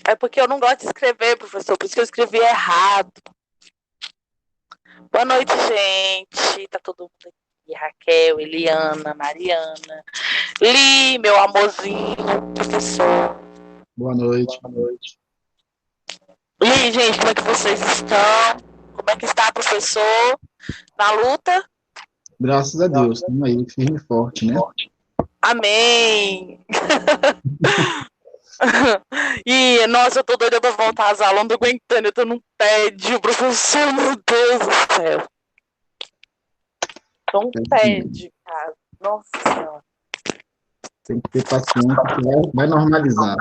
É porque eu não gosto de escrever, professor, por isso que eu escrevi errado. Boa noite, gente. Tá todo mundo aqui. Raquel, Eliana, Mariana. Li, meu amorzinho, professor. Boa noite. Li, gente, como é que vocês estão? Como é que está, professor? Na luta? Graças a Deus, estamos aí, firme e forte, né? Amém! E, nossa, eu tô doida pra voltar às aulas, não tô aguentando, eu tô num tédio, professor, meu Deus do céu. Tô um É assim mesmo. tédio, cara. Nossa Senhora. Tem que ter paciência, que vai normalizar.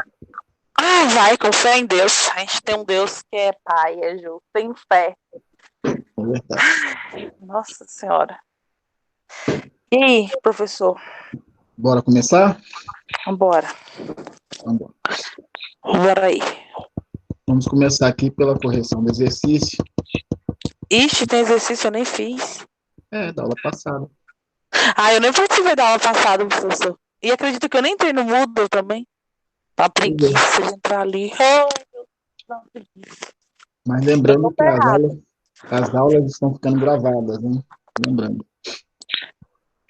Ah, vai, com fé em Deus. A gente tem um Deus que é pai, é justo, tem fé. É verdade. Nossa Senhora. E aí, professor? Bora começar? Vambora. Vamos, Bora aí. vamos começar aqui pela correção do exercício. Ixi, tem exercício, eu nem fiz. Da aula passada. Ah, eu nem participei da aula passada, professor. E acredito que eu nem entrei no Moodle também. Tá Pois é. preguiça de entrar ali. Oh, meu Deus, dá uma preguiça. Mas Eu tô lembrando que ferrada. as aulas estão ficando gravadas, né? Lembrando.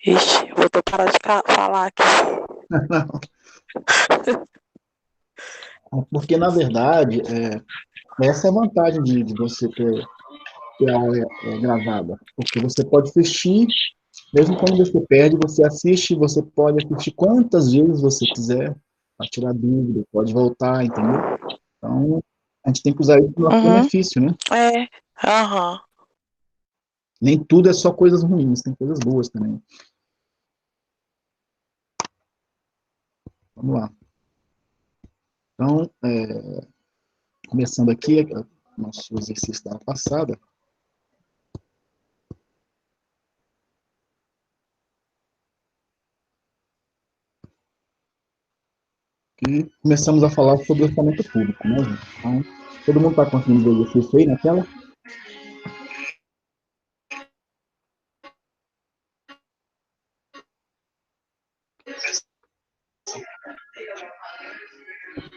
Ixi, vou ter que parar de falar aqui. Porque, na verdade, essa é a vantagem de você ter a aula gravada. Porque você pode assistir, mesmo quando você perde, você assiste, você pode assistir quantas vezes você quiser, para tirar dúvida, pode voltar, entendeu? Então, a gente tem que usar isso para o nosso Uhum. benefício, né? É. Aham. Nem tudo é só coisas ruins, tem coisas boas também. Vamos lá. Então, começando aqui, nosso exercício da passada, e começamos a falar sobre orçamento público, né, gente? Então, todo mundo está conseguindo ver o exercício aí na tela?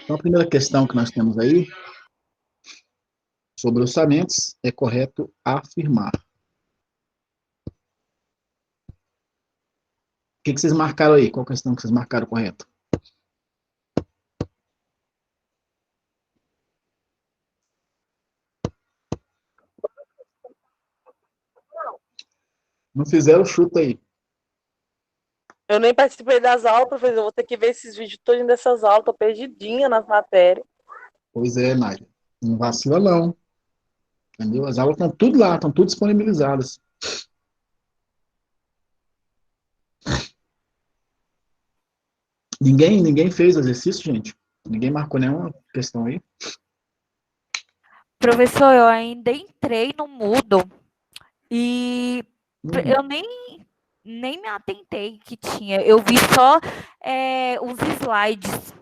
Então, a primeira questão que nós temos aí, sobre orçamentos, é correto afirmar. O que vocês marcaram aí? Qual questão que vocês marcaram correto? Não fizeram, chuta aí. Eu nem participei das aulas, professor. Eu vou ter que ver esses vídeos todos dessas aulas. Tô perdidinha nas matérias. Pois é, Nádia. Não vacila não, entendeu? As aulas estão tudo lá, estão tudo disponibilizadas. Ninguém fez exercício, gente? Ninguém marcou nenhuma questão aí? Professor, eu ainda entrei no Moodle e Uhum. eu nem me atentei que tinha. Eu vi só os slides,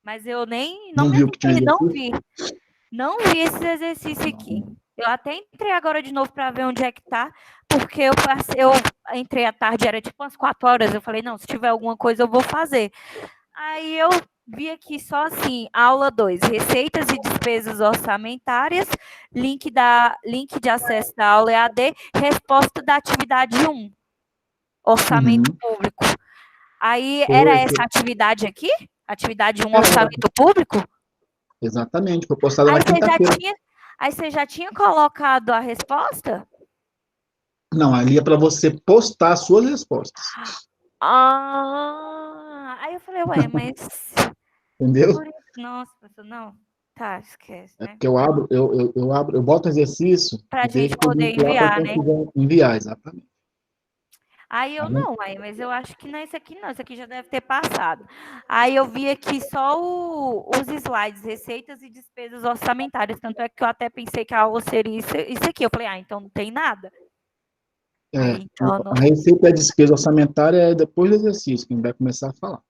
mas eu não Não me viu que tinha atentei, não exercício? vi. Não vi esse exercício aqui. Eu até entrei agora de novo para ver onde é que tá, porque eu entrei à tarde, era tipo umas 4 horas. Eu falei, não, se tiver alguma coisa eu vou fazer. Aí eu vi aqui só assim, aula 2, receitas e despesas orçamentárias, link de acesso da aula EAD, resposta da atividade 1, orçamento Uhum. público. Aí era Foi. essa atividade aqui? Atividade 1, É, orçamento público? exatamente, foi postada Aí na você já quinta-feira. tinha, aí você já tinha colocado a resposta? Não, ali é para você postar as suas respostas, Aí eu falei, ué, mas entendeu? por isso, nossa, professor, não. Tá, esquece, É né? porque eu boto o exercício Pra e gente deixo o poder link lá para enviar, quem né? quiser enviar, exatamente. Aí Tá eu vendo? não, mas eu acho que não é isso aqui não, isso aqui já deve ter passado. Aí eu vi aqui só os slides, receitas e despesas orçamentárias, tanto é que eu até pensei que a aula seria isso aqui. Eu falei, então não tem nada. Aí então não. A receita e a despesa orçamentária é depois do exercício, que a gente vai começar a falar.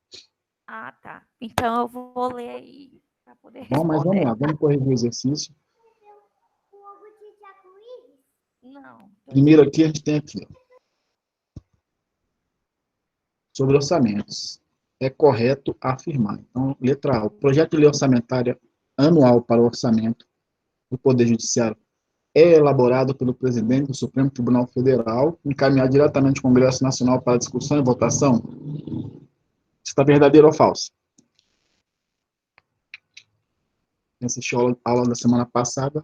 Ah, tá. Então eu vou ler aí para poder Bom, mas vamos responder. lá, vamos corrigir o exercício. Não, tô Primeiro aqui, a gente tem aqui, ó, sobre orçamentos. É correto afirmar. Então, letra A, o projeto de lei orçamentária anual para o orçamento do Poder Judiciário é elaborado pelo presidente do Supremo Tribunal Federal, encaminhado diretamente ao Congresso Nacional para discussão e votação? Está verdadeiro ou falso? Quem assistiu a aula da semana passada?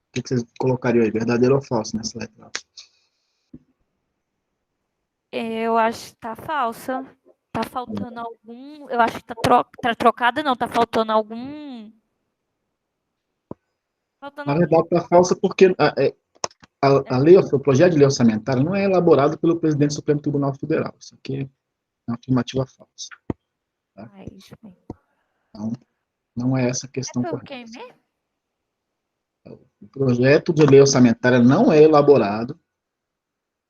O que vocês colocariam aí? Verdadeiro ou falso nessa letra? Eu acho que tá falsa. Tá faltando algum. Eu acho que tá trocada, não. Tá faltando algum. Faltando Na algum. verdade, está falsa porque a lei, o projeto de lei orçamentária não é elaborado pelo presidente do Supremo Tribunal Federal. Isso aqui é uma afirmativa falsa. Tá? Ah, é isso mesmo. Então, não é essa a É questão por correta. quem mesmo? O projeto de lei orçamentária não é elaborado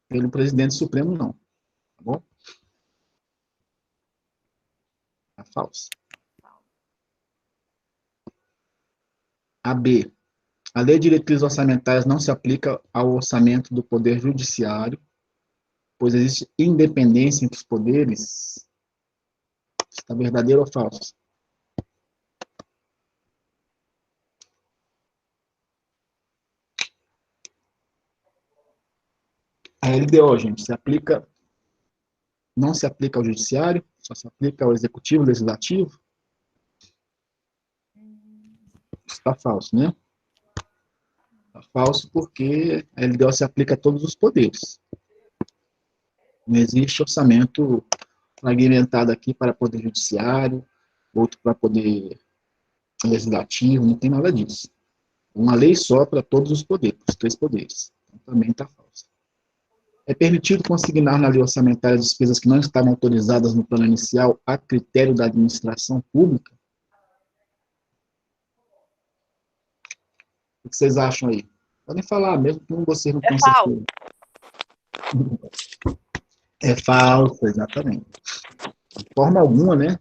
pelo presidente Supremo, não. Tá bom? Tá falso. A B. A lei de diretrizes orçamentárias não se aplica ao orçamento do Poder Judiciário, pois existe independência entre os poderes. Está verdadeiro ou falso? A LDO, gente, não se aplica ao Judiciário, só se aplica ao Executivo e Legislativo? Está falso, né? Está falso porque a LDO se aplica a todos os poderes. Não existe orçamento fragmentado aqui para poder judiciário, outro para poder legislativo, não tem nada disso. Uma lei só para todos os poderes, os três poderes. Então, também está falso. É permitido consignar na lei orçamentária despesas que não estavam autorizadas no plano inicial a critério da administração pública? O que vocês acham aí? Podem falar, mesmo que vocês não tenham certeza. É falso, exatamente. De forma alguma, né?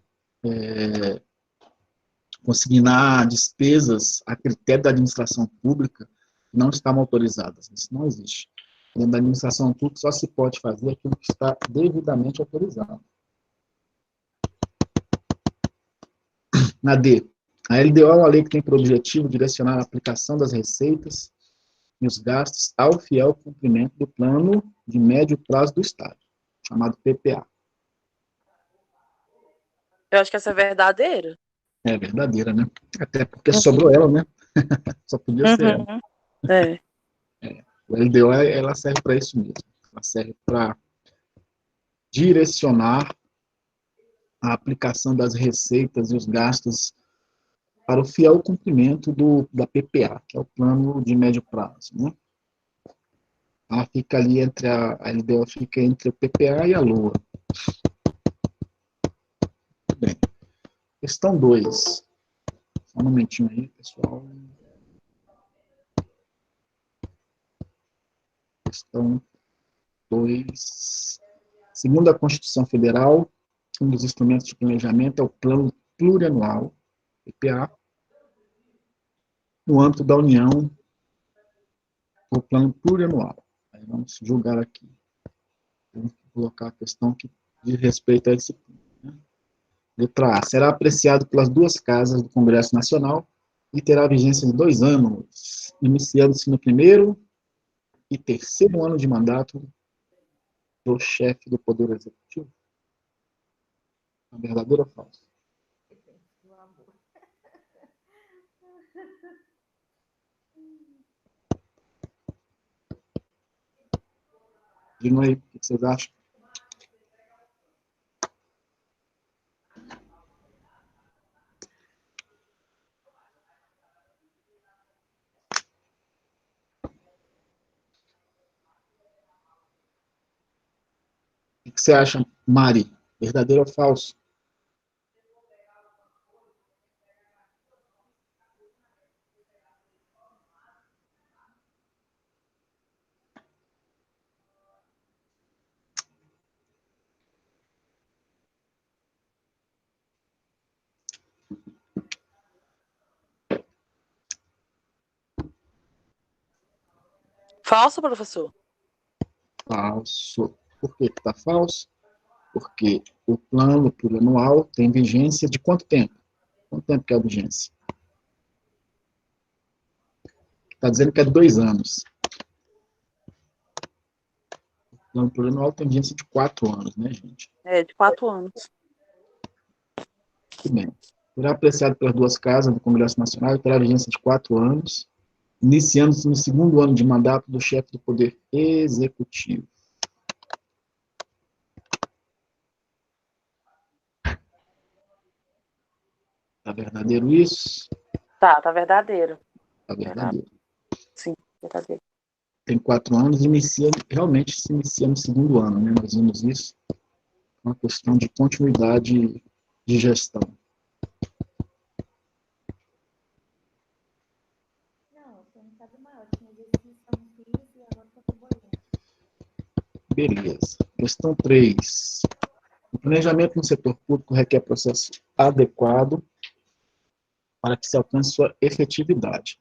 Consignar despesas a critério da administração pública não estavam autorizadas. Isso não existe. Dentro da administração pública só se pode fazer aquilo que está devidamente autorizado. Na D, a LDO é uma lei que tem por objetivo direcionar a aplicação das receitas e os gastos ao fiel cumprimento do plano de médio prazo do Estado, chamado PPA. Eu acho que essa é verdadeira. É verdadeira, né? Até porque sobrou ela, né? Só podia ser ela. Uhum. É. A LDO, ela serve para isso mesmo. Ela serve para direcionar a aplicação das receitas e os gastos para o fiel cumprimento da PPA, que é o plano de médio prazo, né? Ela fica ali entre a LDO fica entre o PPA e a LOA. Muito bem. Questão 2. Só um momentinho aí, pessoal. Questão 2. Segundo a Constituição Federal, um dos instrumentos de planejamento é o Plano Plurianual, PPA, no âmbito da União, o Plano Plurianual. Aí vamos julgar aqui. Vamos colocar a questão que diz respeito a esse ponto. Né? Letra A. Será apreciado pelas duas casas do Congresso Nacional e terá vigência de 2 anos, iniciando-se no primeiro e terceiro ano de mandato do chefe do Poder Executivo. É verdadeiro ou falso? Digam aí o que vocês acham. O que você acha, Mari? Verdadeiro ou falso? Falso, professor? Falso. Por que está falso? Porque o plano plurianual tem vigência de quanto tempo? Quanto tempo que é a vigência? Está dizendo que é 2 anos. O plano plurianual tem vigência de 4 anos, né, gente? É, de 4 anos. Muito bem. Será apreciado pelas duas casas do Congresso Nacional e terá vigência de 4 anos, iniciando-se no segundo ano de mandato do chefe do Poder Executivo. Está verdadeiro isso? Tá verdadeiro. Está verdadeiro. Sim, verdadeiro. Tem 4 anos, realmente se inicia no segundo ano, né? Nós vimos isso, uma questão de continuidade de gestão. Beleza. Questão 3. O planejamento no setor público requer processo adequado para que se alcance sua efetividade.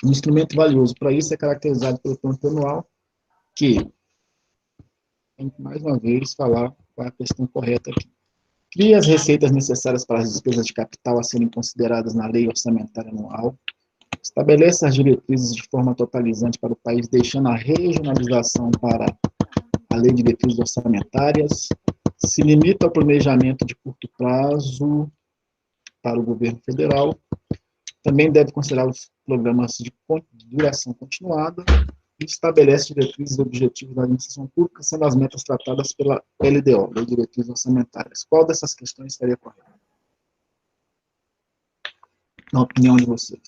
Um instrumento valioso para isso é caracterizado pelo plano anual, que, tem que mais uma vez falar qual é a questão correta aqui. Cria as receitas necessárias para as despesas de capital a serem consideradas na lei orçamentária anual. Estabelece as diretrizes de forma totalizante para o país, deixando a regionalização para a lei de diretrizes orçamentárias. Se limita ao planejamento de curto prazo para o governo federal. Também deve considerar os programas de duração continuada e estabelece diretrizes e objetivos da administração pública, sendo as metas tratadas pela LDO, Lei de Diretrizes Orçamentárias. Qual dessas questões estaria correta? Na opinião de vocês.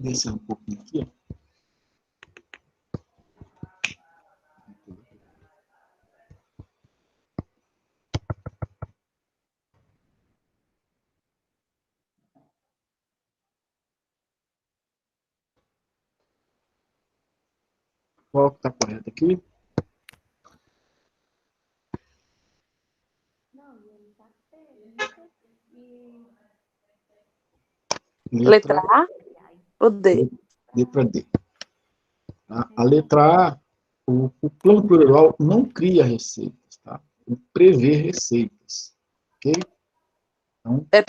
Descer um pouquinho aqui. Qual que está correto aqui? Letra A ou D? Letra D. A letra A, o plano plurianual não cria receitas, tá? Ele prevê receitas, ok? Então, É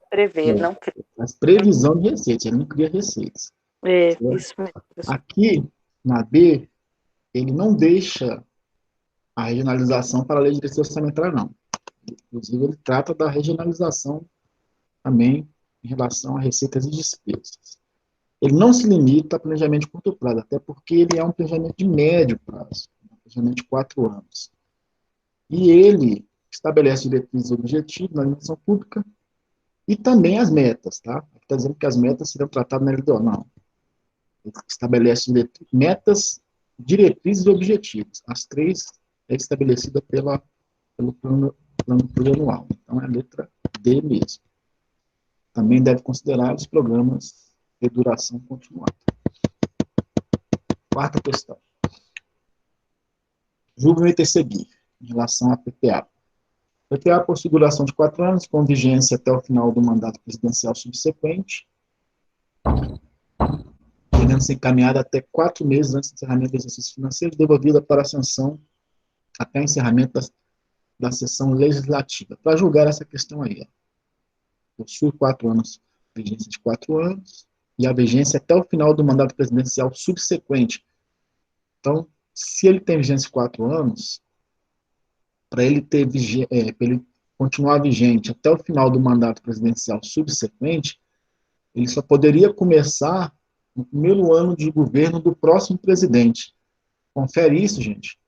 prever, não cria. faz previsão de receitas, ele não cria receitas. É, Certo? isso mesmo. Aqui, na B, ele não deixa a regionalização para a lei de direção orçamentária, não. Inclusive, ele trata da regionalização também em relação a receitas e despesas. Ele não se limita a planejamento de curto prazo, até porque ele é um planejamento de médio prazo, um planejamento de 4 anos. E ele estabelece diretrizes e objetivos na administração pública e também as metas, tá? Está dizendo que as metas serão tratadas na LDO, não. Ele estabelece metas, diretrizes e objetivos. As 3 é estabelecida pelo plano plurianual. Então, é a letra D mesmo. Também deve considerar os programas de duração continuada. Quarta questão. Julgamento a seguir, em relação à PPA. A PPA possui duração de 4 anos, com vigência até o final do mandato presidencial subsequente, podendo ser encaminhada até 4 meses antes do encerramento do exercício financeiro, devolvida para a sanção até o encerramento da sessão legislativa. Para julgar essa questão aí, possui 4 anos, vigência de 4 anos, e a vigência até o final do mandato presidencial subsequente. Então, se ele tem vigência de 4 anos, para ele continuar vigente até o final do mandato presidencial subsequente, ele só poderia começar no primeiro ano de governo do próximo presidente. Confere isso, gente.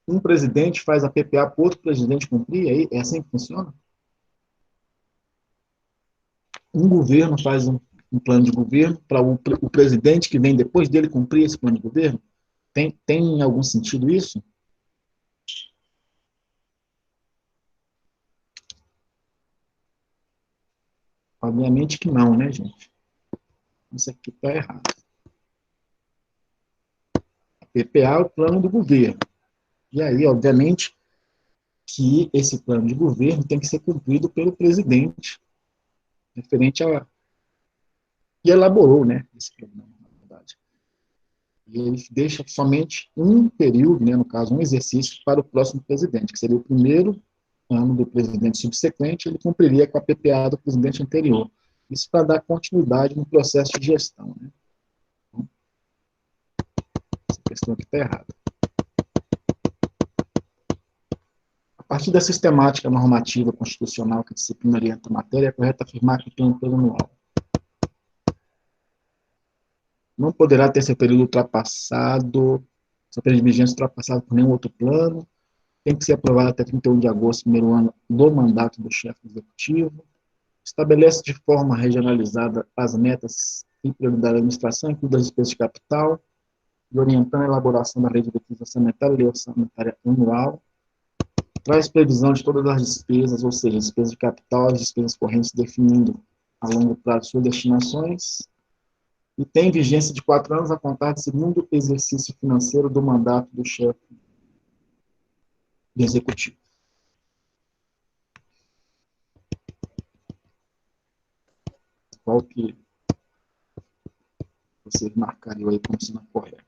Um presidente faz a PPA para outro presidente cumprir, aí é assim que funciona? Um governo faz um plano de governo para o presidente que vem depois dele cumprir esse plano de governo? Tem algum sentido isso? Obviamente que não, né, gente? Isso aqui está errado. A PPA é o plano do governo. E aí, obviamente, que esse plano de governo tem que ser cumprido pelo presidente, referente a que elaborou, né, esse programa, na verdade. E ele deixa somente um período, né, no caso, um exercício para o próximo presidente, que seria o primeiro ano do presidente subsequente, ele cumpriria com a PPA do presidente anterior. Isso para dar continuidade no processo de gestão, né? Então, essa questão aqui está errada. A partir da sistemática normativa constitucional que disciplina orienta a matéria, é correto afirmar que tem um plano anual. Não poderá ter seu período ultrapassado, seu período de vigência ultrapassado por nenhum outro plano, tem que ser aprovado até 31 de agosto, primeiro ano do mandato do chefe do executivo, estabelece de forma regionalizada as metas e prioridade da administração, incluindo as despesas de capital, e orientando a elaboração da lei de defesa orçamentária e lei orçamentária anual, traz previsão de todas as despesas, ou seja, despesas de capital, as despesas correntes, definindo a longo prazo suas destinações, e tem vigência de 4 anos a contar do segundo exercício financeiro do mandato do chefe do executivo. Qual que vocês marcariam aí como sendo correta?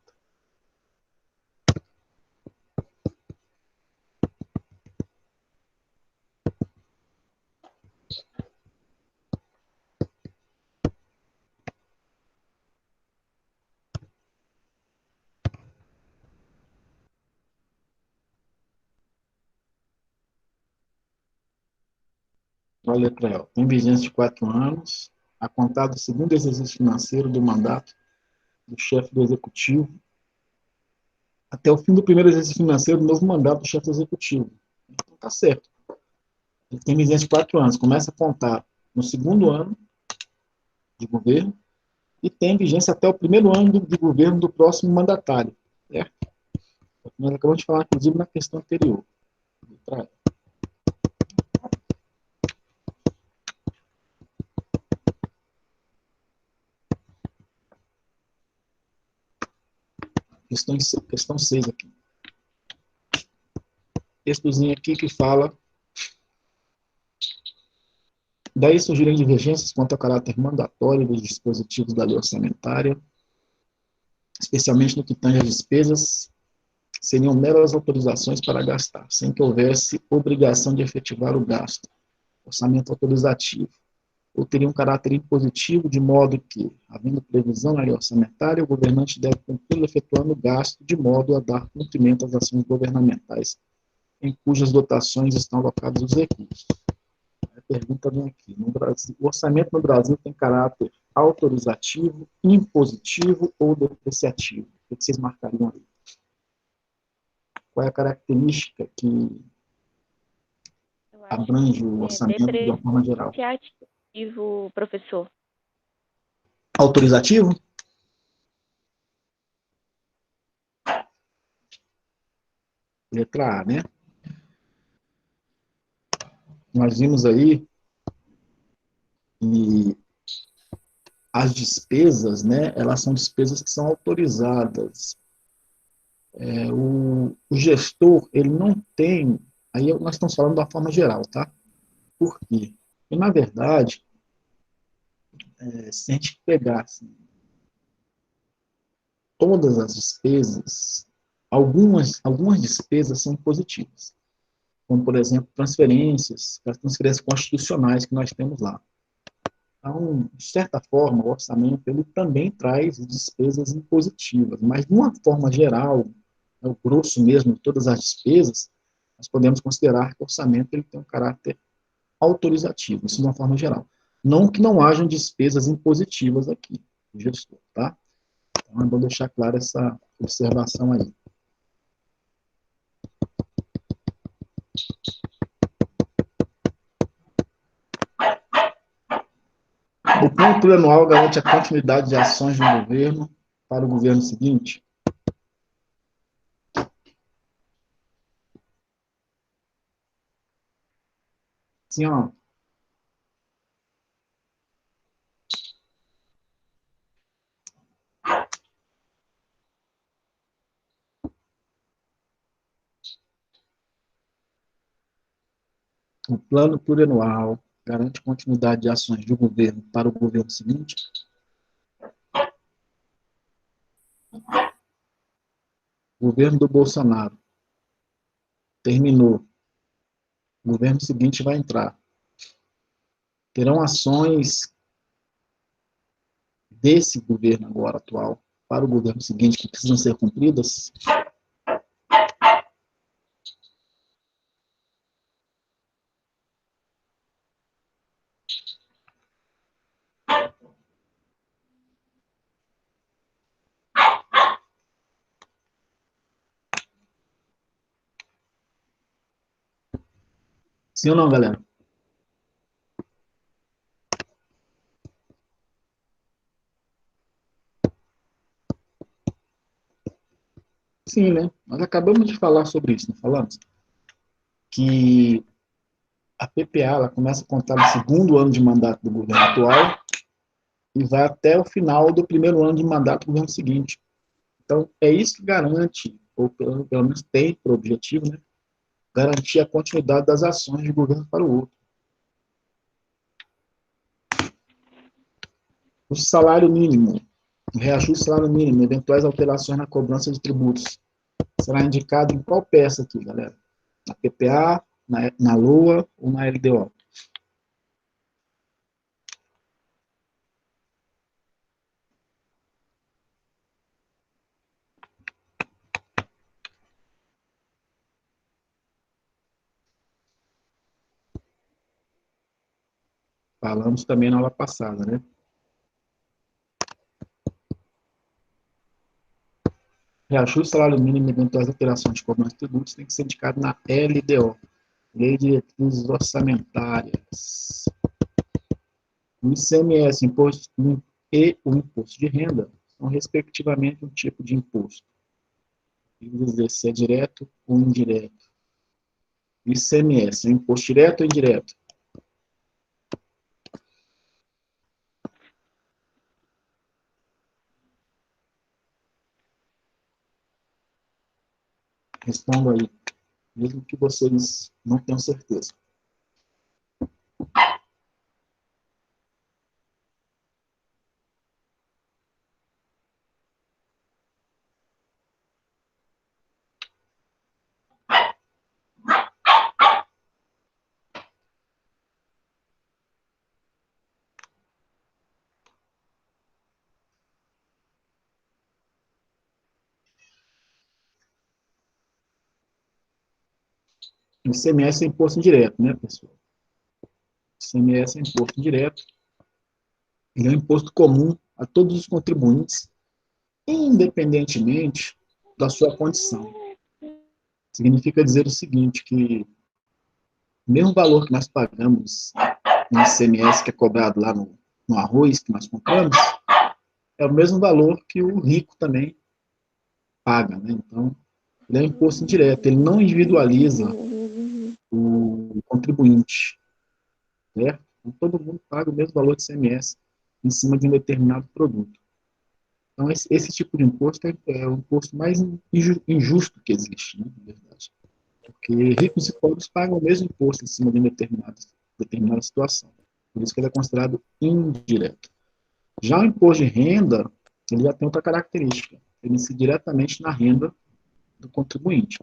A letra E. Tem vigência de 4 anos, a contar do segundo exercício financeiro do mandato do chefe do executivo, até o fim do primeiro exercício financeiro do novo mandato do chefe do executivo. Então, tá certo. Ele tem vigência de 4 anos, começa a contar no segundo ano de governo e tem vigência até o primeiro ano de governo do próximo mandatário. Certo? Nós acabamos de falar, inclusive, na questão anterior. Questão 6 aqui. Textozinho aqui que fala: daí surgirem divergências quanto ao caráter mandatório dos dispositivos da lei orçamentária, especialmente no que tange às despesas, seriam meras autorizações para gastar, sem que houvesse obrigação de efetivar o gasto, orçamento autorizativo, ou teria um caráter impositivo, de modo que, havendo previsão na lei orçamentária, o governante deve cumprir efetuando o gasto, de modo a dar cumprimento às ações governamentais em cujas dotações estão alocados os recursos. A pergunta vem aqui: no Brasil, o orçamento no Brasil tem caráter autorizativo, impositivo ou depreciativo? O que vocês marcariam aí? Qual é a característica que abrange o orçamento de uma forma geral? Depreciativo, professor. Autorizativo? Letra A, né? Nós vimos aí que as despesas, né, elas são despesas que são autorizadas. O gestor, ele não tem, aí nós estamos falando da forma geral, tá? Por quê? Porque, na verdade, se a gente pegar assim, todas as despesas, algumas despesas são positivas, como, por exemplo, transferências constitucionais que nós temos lá. Então, de certa forma, o orçamento ele também traz despesas impositivas, mas de uma forma geral, o grosso mesmo de todas as despesas, nós podemos considerar que o orçamento ele tem um caráter autorizativo, isso de uma forma geral. Não que não hajam despesas impositivas aqui, do gestor, tá? Então, eu vou deixar clara essa observação aí. O plano plurianual garante a continuidade de ações do governo para o governo seguinte? Sim, ó. O plano plurianual garante continuidade de ações do governo para o governo seguinte? O governo do Bolsonaro terminou. O governo seguinte vai entrar. Terão ações desse governo agora atual para o governo seguinte que precisam ser cumpridas? Sim ou não, galera? Sim, né? Nós acabamos de falar sobre isso, não falamos? Que a PPA ela começa a contar no segundo ano de mandato do governo atual e vai até o final do primeiro ano de mandato do governo seguinte. Então, é isso que garante, ou pelo menos tem por objetivo, né, garantir a continuidade das ações de governo para o outro. O salário mínimo, o reajuste do salário mínimo, eventuais alterações na cobrança de tributos, será indicado em qual peça aqui, galera? Na PPA, na LOA ou na LDO? Falamos também na aula passada, né? Reajuste do salário mínimo e eventuais alterações de cobrança de tributos tem que ser indicado na LDO, Lei de Diretrizes Orçamentárias. O ICMS, imposto e o imposto de renda são, respectivamente, um tipo de imposto. Quer dizer se é direto ou indireto. O ICMS é imposto direto ou indireto? Respondam aí, mesmo que vocês não tenham certeza. O ICMS é imposto indireto, né, pessoal? O ICMS é imposto indireto. Ele é um imposto comum a todos os contribuintes, independentemente da sua condição. Significa dizer o seguinte, que o mesmo valor que nós pagamos no ICMS que é cobrado lá no arroz que nós compramos, é o mesmo valor que o rico também paga, né? Então, ele é um imposto indireto, ele não individualiza o contribuinte, certo? Então, todo mundo paga o mesmo valor de ICMS em cima de um determinado produto. Então, esse tipo de imposto é o imposto mais injusto que existe, né, na verdade. Porque ricos e pobres pagam o mesmo imposto em cima de uma determinada situação. Por isso que ele é considerado indireto. Já o imposto de renda, ele já tem outra característica. Ele incide diretamente na renda do contribuinte.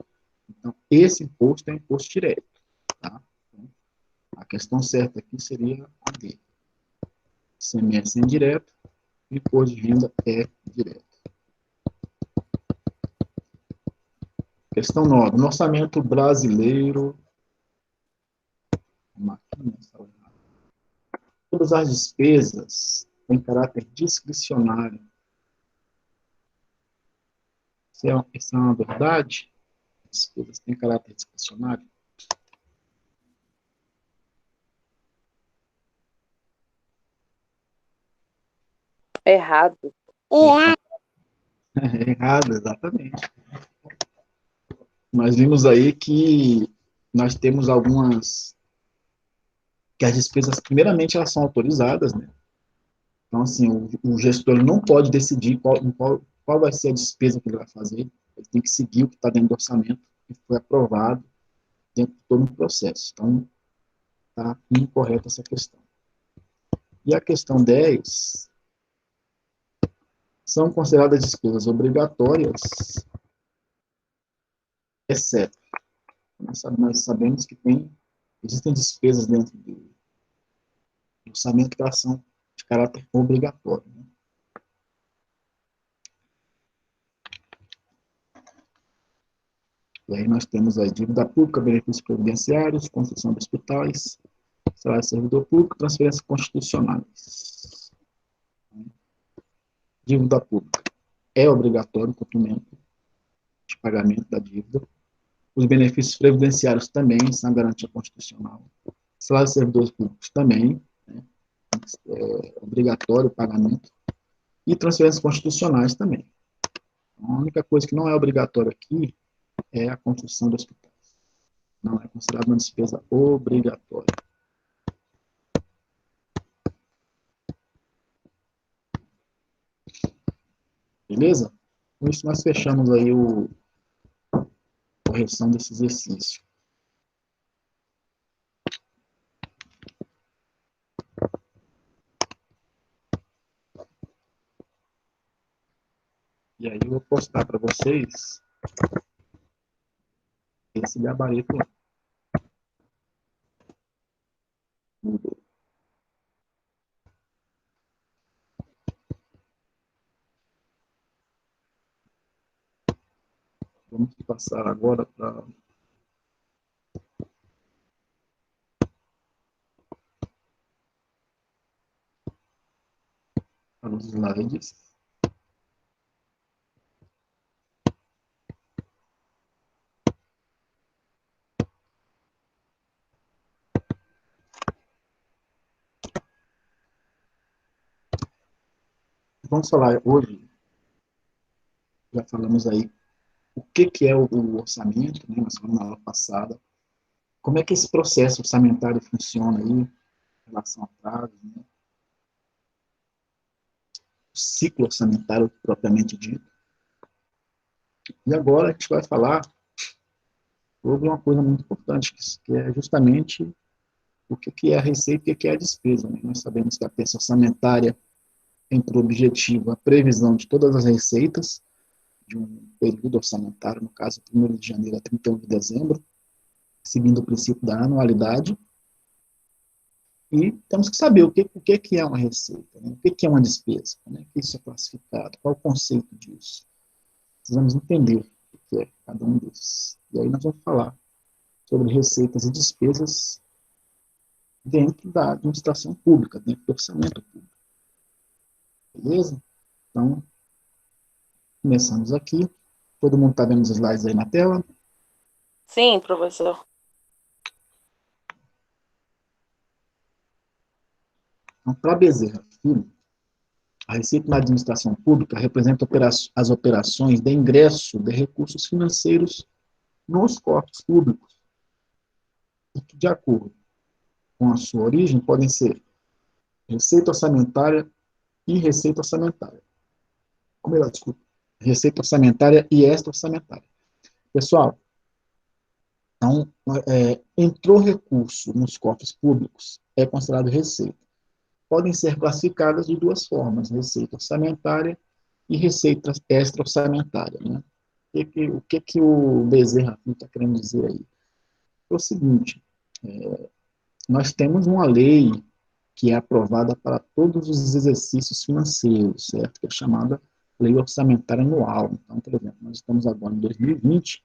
Então, esse imposto é um imposto direto. Tá? Então, a questão certa aqui seria a D. ICMS é indireto, imposto de renda é direto. Questão 9. No orçamento brasileiro, todas as despesas têm caráter discricionário. Isso é uma verdade? As despesas têm caráter discricionário? Errado. É errado, exatamente. Nós vimos aí que nós temos algumas que as despesas, primeiramente, elas são autorizadas, né? Então, assim, o gestor não pode decidir qual vai ser a despesa que ele vai fazer, ele tem que seguir o que está dentro do orçamento, que foi aprovado dentro de todo o processo. Então, está incorreta essa questão. E a questão 10, são consideradas despesas obrigatórias, exceto, nós sabemos que existem despesas dentro do orçamento que são de caráter obrigatório, né? E aí nós temos a dívida pública, benefícios previdenciários, construção de hospitais, salário de servidor público, transferências constitucionais. Dívida pública. É obrigatório o cumprimento de pagamento da dívida. Os benefícios previdenciários também são garantia constitucional. Salário de servidores públicos também, né? É obrigatório o pagamento. E transferências constitucionais também. A única coisa que não é obrigatória aqui é a construção de hospitais. Não é considerada uma despesa obrigatória. Beleza? Com isso nós fechamos aí a correção desse exercício. E aí eu vou postar para vocês esse gabarito lá. Vamos passar agora para os slides. Vamos falar hoje, já falamos aí, o que é o orçamento, né? Nós falamos na aula passada, como é que esse processo orçamentário funciona aí, em relação a prazos, né? O ciclo orçamentário propriamente dito. E agora a gente vai falar sobre uma coisa muito importante, que é justamente o que é a receita e o que é a despesa, né? Nós sabemos que a peça orçamentária tem por objetivo a previsão de todas as receitas de um período orçamentário, no caso, 1º de janeiro a 31 de dezembro, seguindo o princípio da anualidade. E temos que saber o que é uma receita, né? O que é uma despesa, como é que isso é classificado, qual o conceito disso. Precisamos entender o que é cada um desses. E aí nós vamos falar sobre receitas e despesas dentro da administração pública, dentro do orçamento público. Beleza? Então, começamos aqui. Todo mundo está vendo os slides aí na tela? Sim, professor. Então, para Bezerra Filho, a receita na administração pública representa as operações de ingresso de recursos financeiros nos cofres públicos, e que, de acordo com a sua origem, podem ser receita orçamentária e receita orçamentária. Ou melhor, desculpa, receita orçamentária e extra-orçamentária. Pessoal, então, entrou recurso nos cofres públicos, é considerado receita. Podem ser classificadas de duas formas, receita orçamentária e receita extra-orçamentária, né? O que o Bezerra está querendo dizer aí? É o seguinte, nós temos uma lei que é aprovada para todos os exercícios financeiros, certo? Que é chamada Lei Orçamentária Anual. Então, por exemplo, nós estamos agora em 2020,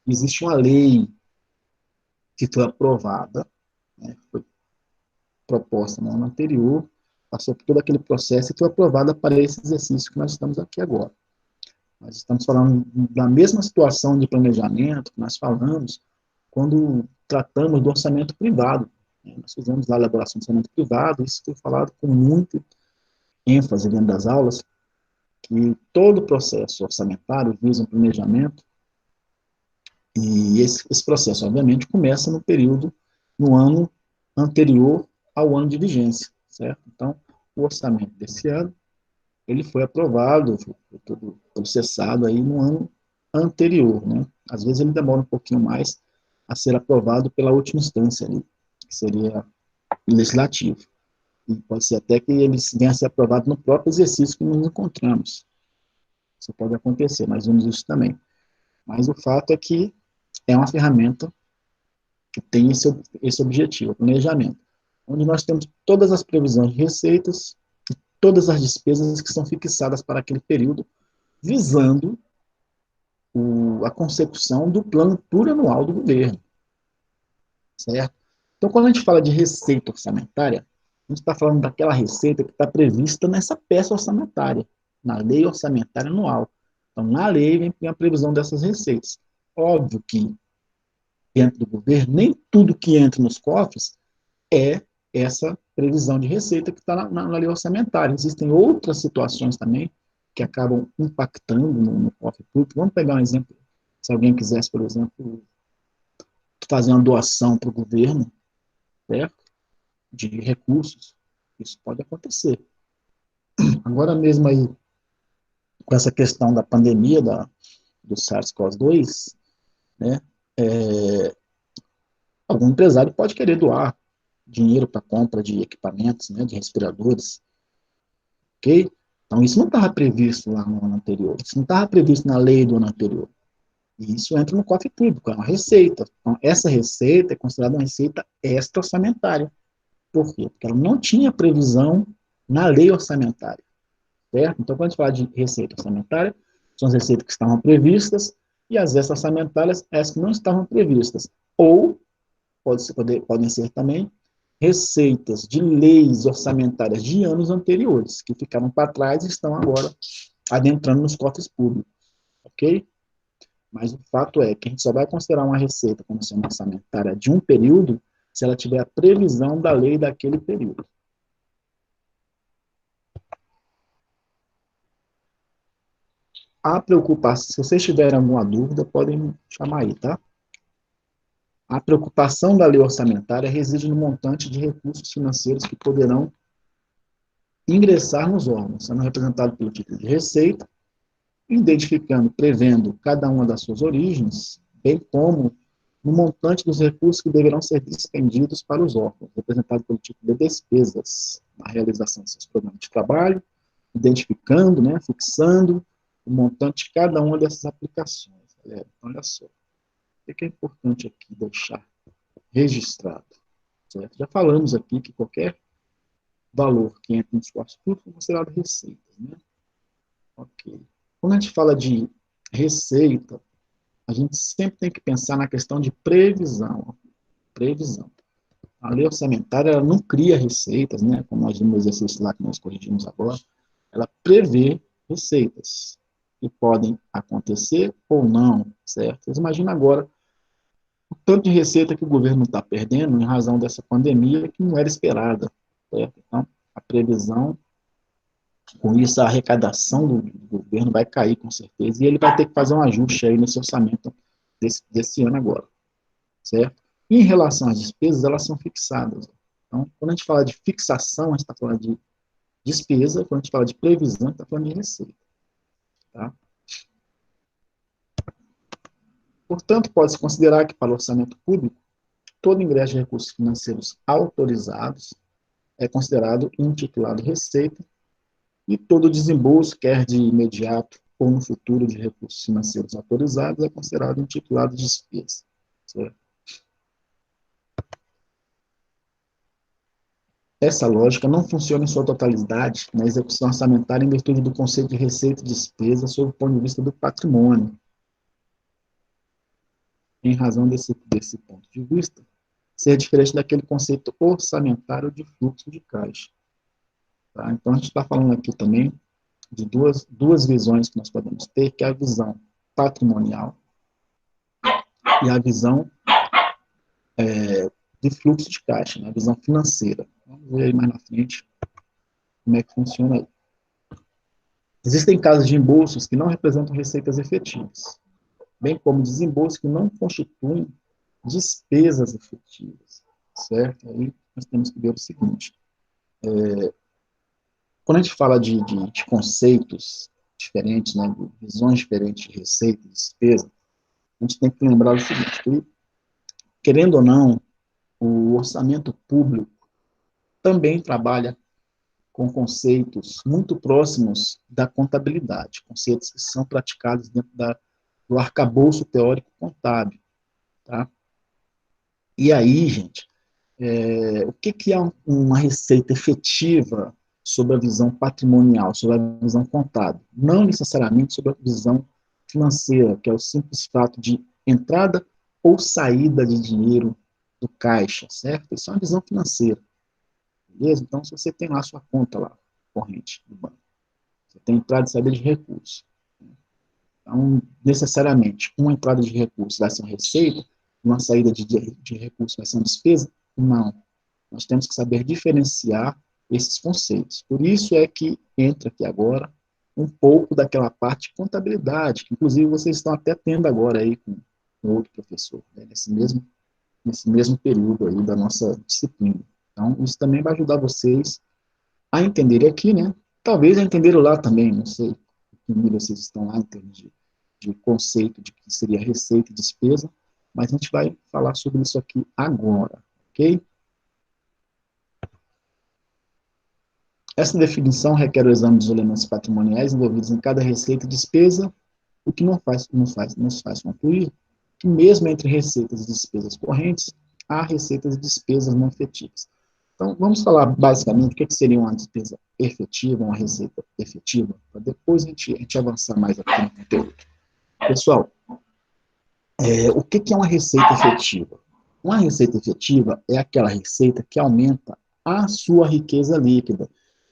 existe uma lei que foi aprovada, né, foi proposta no ano anterior, passou por todo aquele processo e foi aprovada para esse exercício que nós estamos aqui agora. Nós estamos falando da mesma situação de planejamento que nós falamos quando tratamos do orçamento privado. Nós fizemos lá a elaboração do orçamento privado, isso foi falado com muita ênfase dentro das aulas, que todo o processo orçamentário visa um planejamento, e esse processo, obviamente, começa no ano anterior ao ano de vigência, certo? Então, o orçamento desse ano, ele foi aprovado, foi todo processado aí no ano anterior, né? Às vezes ele demora um pouquinho mais a ser aprovado pela última instância ali, que seria legislativo. E pode ser até que eles venham a ser aprovados no próprio exercício que nos encontramos. Isso pode acontecer, nós vimos isso também. Mas o fato é que é uma ferramenta que tem esse objetivo, o planejamento, onde nós temos todas as previsões de receitas e todas as despesas que são fixadas para aquele período, visando a consecução do plano plurianual do governo, certo? Então, quando a gente fala de receita orçamentária, a gente está falando daquela receita que está prevista nessa peça orçamentária, na lei orçamentária anual. Então, na lei vem a previsão dessas receitas. Óbvio que, dentro do governo, nem tudo que entra nos cofres é essa previsão de receita que está na lei orçamentária. Existem outras situações também que acabam impactando no cofre público. Vamos pegar um exemplo. Se alguém quisesse, por exemplo, fazer uma doação para o governo, certo? De recursos, isso pode acontecer. Agora mesmo aí, com essa questão da pandemia do SARS-CoV-2, né, algum empresário pode querer doar dinheiro para compra de equipamentos, né, de respiradores, ok? Então, isso não estava previsto lá no ano anterior, isso não estava previsto na lei do ano anterior. E isso entra no cofre público, é uma receita. Então, essa receita é considerada uma receita extra-orçamentária. Por quê? Porque ela não tinha previsão na lei orçamentária, certo? Então, quando a gente fala de receita orçamentária, são as receitas que estavam previstas e as extra-orçamentárias, as que não estavam previstas. Ou, podem ser também, receitas de leis orçamentárias de anos anteriores, que ficaram para trás e estão agora adentrando nos cofres públicos, ok? Mas o fato é que a gente só vai considerar uma receita como sendo orçamentária de um período se ela tiver a previsão da lei daquele período. A preocupação, se vocês tiverem alguma dúvida, podem me chamar aí, tá? A preocupação da lei orçamentária reside no montante de recursos financeiros que poderão ingressar nos órgãos, sendo representado pelo título de receita, identificando, prevendo cada uma das suas origens, bem como no montante dos recursos que deverão ser dispendidos para os órgãos, representado pelo título de despesas, na realização de seus programas de trabalho, identificando, né, fixando o montante de cada uma dessas aplicações. Galera, olha só, o que é importante aqui deixar registrado, certo? Já falamos aqui que qualquer valor que entra nos cofres públicos é considerado receitas, né? Ok. Quando a gente fala de receita, a gente sempre tem que pensar na questão de previsão. Previsão. A lei orçamentária ela não cria receitas, né? Como nós vimos no exercício lá que nós corrigimos agora, ela prevê receitas que podem acontecer ou não, certo? Vocês imaginam agora o tanto de receita que o governo está perdendo em razão dessa pandemia que não era esperada, certo? Então, a previsão, com isso, a arrecadação do governo vai cair, com certeza, e ele vai ter que fazer um ajuste aí nesse orçamento desse ano agora, certo? E em relação às despesas, elas são fixadas. Então, quando a gente fala de fixação, a gente está falando de despesa, quando a gente fala de previsão, a gente está falando de receita, tá? Portanto, pode-se considerar que, para o orçamento público, todo ingresso de recursos financeiros autorizados é considerado intitulado receita, e todo desembolso, quer de imediato ou no futuro, de recursos financeiros autorizados, é considerado intitulado despesa. Certo? Essa lógica não funciona em sua totalidade na execução orçamentária em virtude do conceito de receita e despesa sob o ponto de vista do patrimônio. Em razão desse ponto de vista, ser diferente daquele conceito orçamentário de fluxo de caixa. Tá? Então, a gente está falando aqui também de duas visões que nós podemos ter, que é a visão patrimonial e a visão de fluxo de caixa, né? A visão financeira. Vamos ver aí mais na frente como é que funciona aí. Existem casos de embolsos que não representam receitas efetivas, bem como desembolsos que não constituem despesas efetivas, certo? Aí nós temos que ver o seguinte, quando a gente fala de conceitos diferentes, né, de visões diferentes de receita e despesa, a gente tem que lembrar o seguinte, que, querendo ou não, o orçamento público também trabalha com conceitos muito próximos da contabilidade, conceitos que são praticados dentro do arcabouço teórico contábil, tá? E aí, gente, o que é uma receita efetiva sobre a visão patrimonial, sobre a visão contábil? Não necessariamente sobre a visão financeira, que é o simples fato de entrada ou saída de dinheiro do caixa, certo? Isso é uma visão financeira, beleza? Então, se você tem lá a sua conta lá, corrente do banco, você tem entrada e saída de recursos. Então, necessariamente, uma entrada de recursos vai ser uma receita, uma saída de recursos vai ser uma despesa? Não. Nós temos que saber diferenciar esses conceitos. Por isso é que entra aqui agora um pouco daquela parte de contabilidade, que inclusive vocês estão até tendo agora aí com outro professor, né, nesse mesmo período aí da nossa disciplina. Então, isso também vai ajudar vocês a entenderem aqui, né? Talvez a entenderem lá também, não sei que nível vocês estão lá em termos de conceito de que seria receita e despesa, mas a gente vai falar sobre isso aqui agora, ok? Essa definição requer o exame dos elementos patrimoniais envolvidos em cada receita e despesa, o que nos faz concluir que mesmo entre receitas e despesas correntes, há receitas e despesas não efetivas. Então, vamos falar basicamente o que seria uma despesa efetiva, uma receita efetiva, para depois a gente avançar mais aqui no conteúdo. Pessoal, o que é uma receita efetiva? Uma receita efetiva é aquela receita que aumenta a sua riqueza líquida.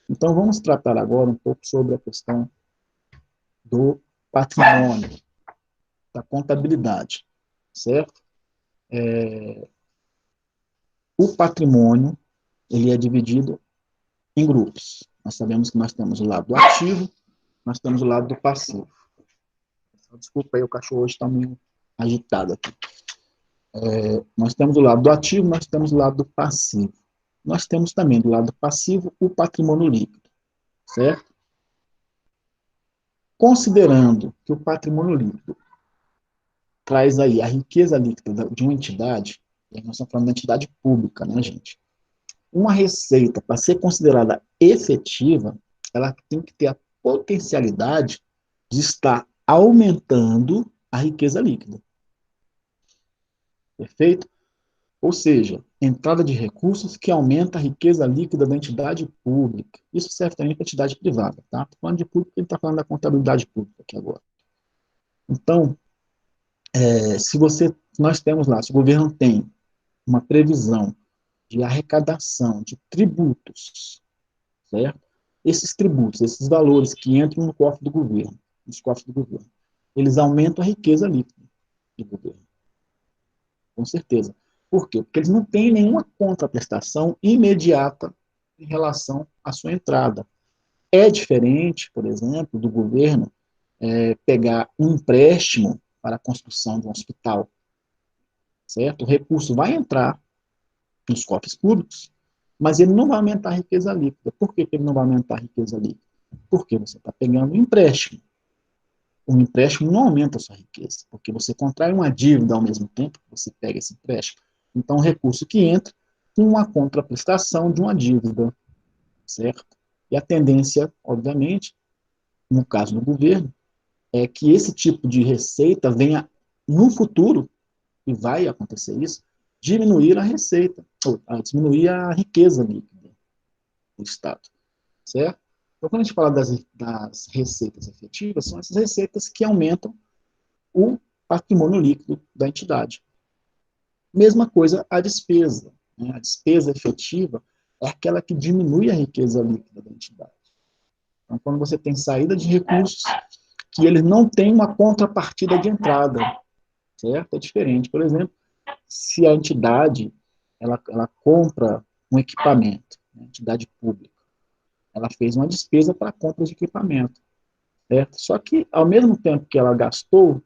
Então, vamos tratar agora um pouco sobre a questão do patrimônio, da contabilidade, certo? O patrimônio, ele é dividido em grupos. Nós sabemos que nós temos o lado do ativo, nós temos o lado do passivo. Desculpa aí, o cachorro hoje está meio agitado aqui. Nós temos o lado do ativo, nós temos o lado do passivo. Nós temos também do lado passivo o patrimônio líquido, certo? Considerando que o patrimônio líquido traz aí a riqueza líquida de uma entidade, e nós estamos falando da entidade pública, né, gente? Uma receita, para ser considerada efetiva, ela tem que ter a potencialidade de estar aumentando a riqueza líquida. Perfeito? Ou seja, entrada de recursos que aumenta a riqueza líquida da entidade pública. Isso serve também para a entidade privada, tá? Estou falando de público, ele está falando da contabilidade pública aqui agora. Então, nós temos lá, se o governo tem uma previsão de arrecadação de tributos, certo? Esses tributos, esses valores que entram no cofre do governo, nos cofres do governo, eles aumentam a riqueza líquida do governo. Com certeza. Por quê? Porque eles não têm nenhuma contraprestação imediata em relação à sua entrada. É diferente, por exemplo, do governo pegar um empréstimo para a construção de um hospital, certo? O recurso vai entrar nos cofres públicos, mas ele não vai aumentar a riqueza líquida. Por que ele não vai aumentar a riqueza líquida? Porque você está pegando um empréstimo. Um empréstimo não aumenta a sua riqueza, porque você contrai uma dívida ao mesmo tempo que você pega esse empréstimo. Então, o recurso que entra com uma contraprestação de uma dívida, certo? E a tendência, obviamente, no caso do governo, é que esse tipo de receita venha no futuro, e vai acontecer isso, diminuir a receita, ou diminuir a riqueza líquida do Estado, certo? Então, quando a gente fala das receitas efetivas, são essas receitas que aumentam o patrimônio líquido da entidade. Mesma coisa a despesa, né? A despesa efetiva é aquela que diminui a riqueza líquida da entidade. Então, quando você tem saída de recursos, que eles não têm uma contrapartida de entrada, certo? É diferente. Por exemplo, se a entidade ela compra um equipamento, né, entidade pública, ela fez uma despesa para a compra de equipamento, certo? Só que, ao mesmo tempo que ela gastou,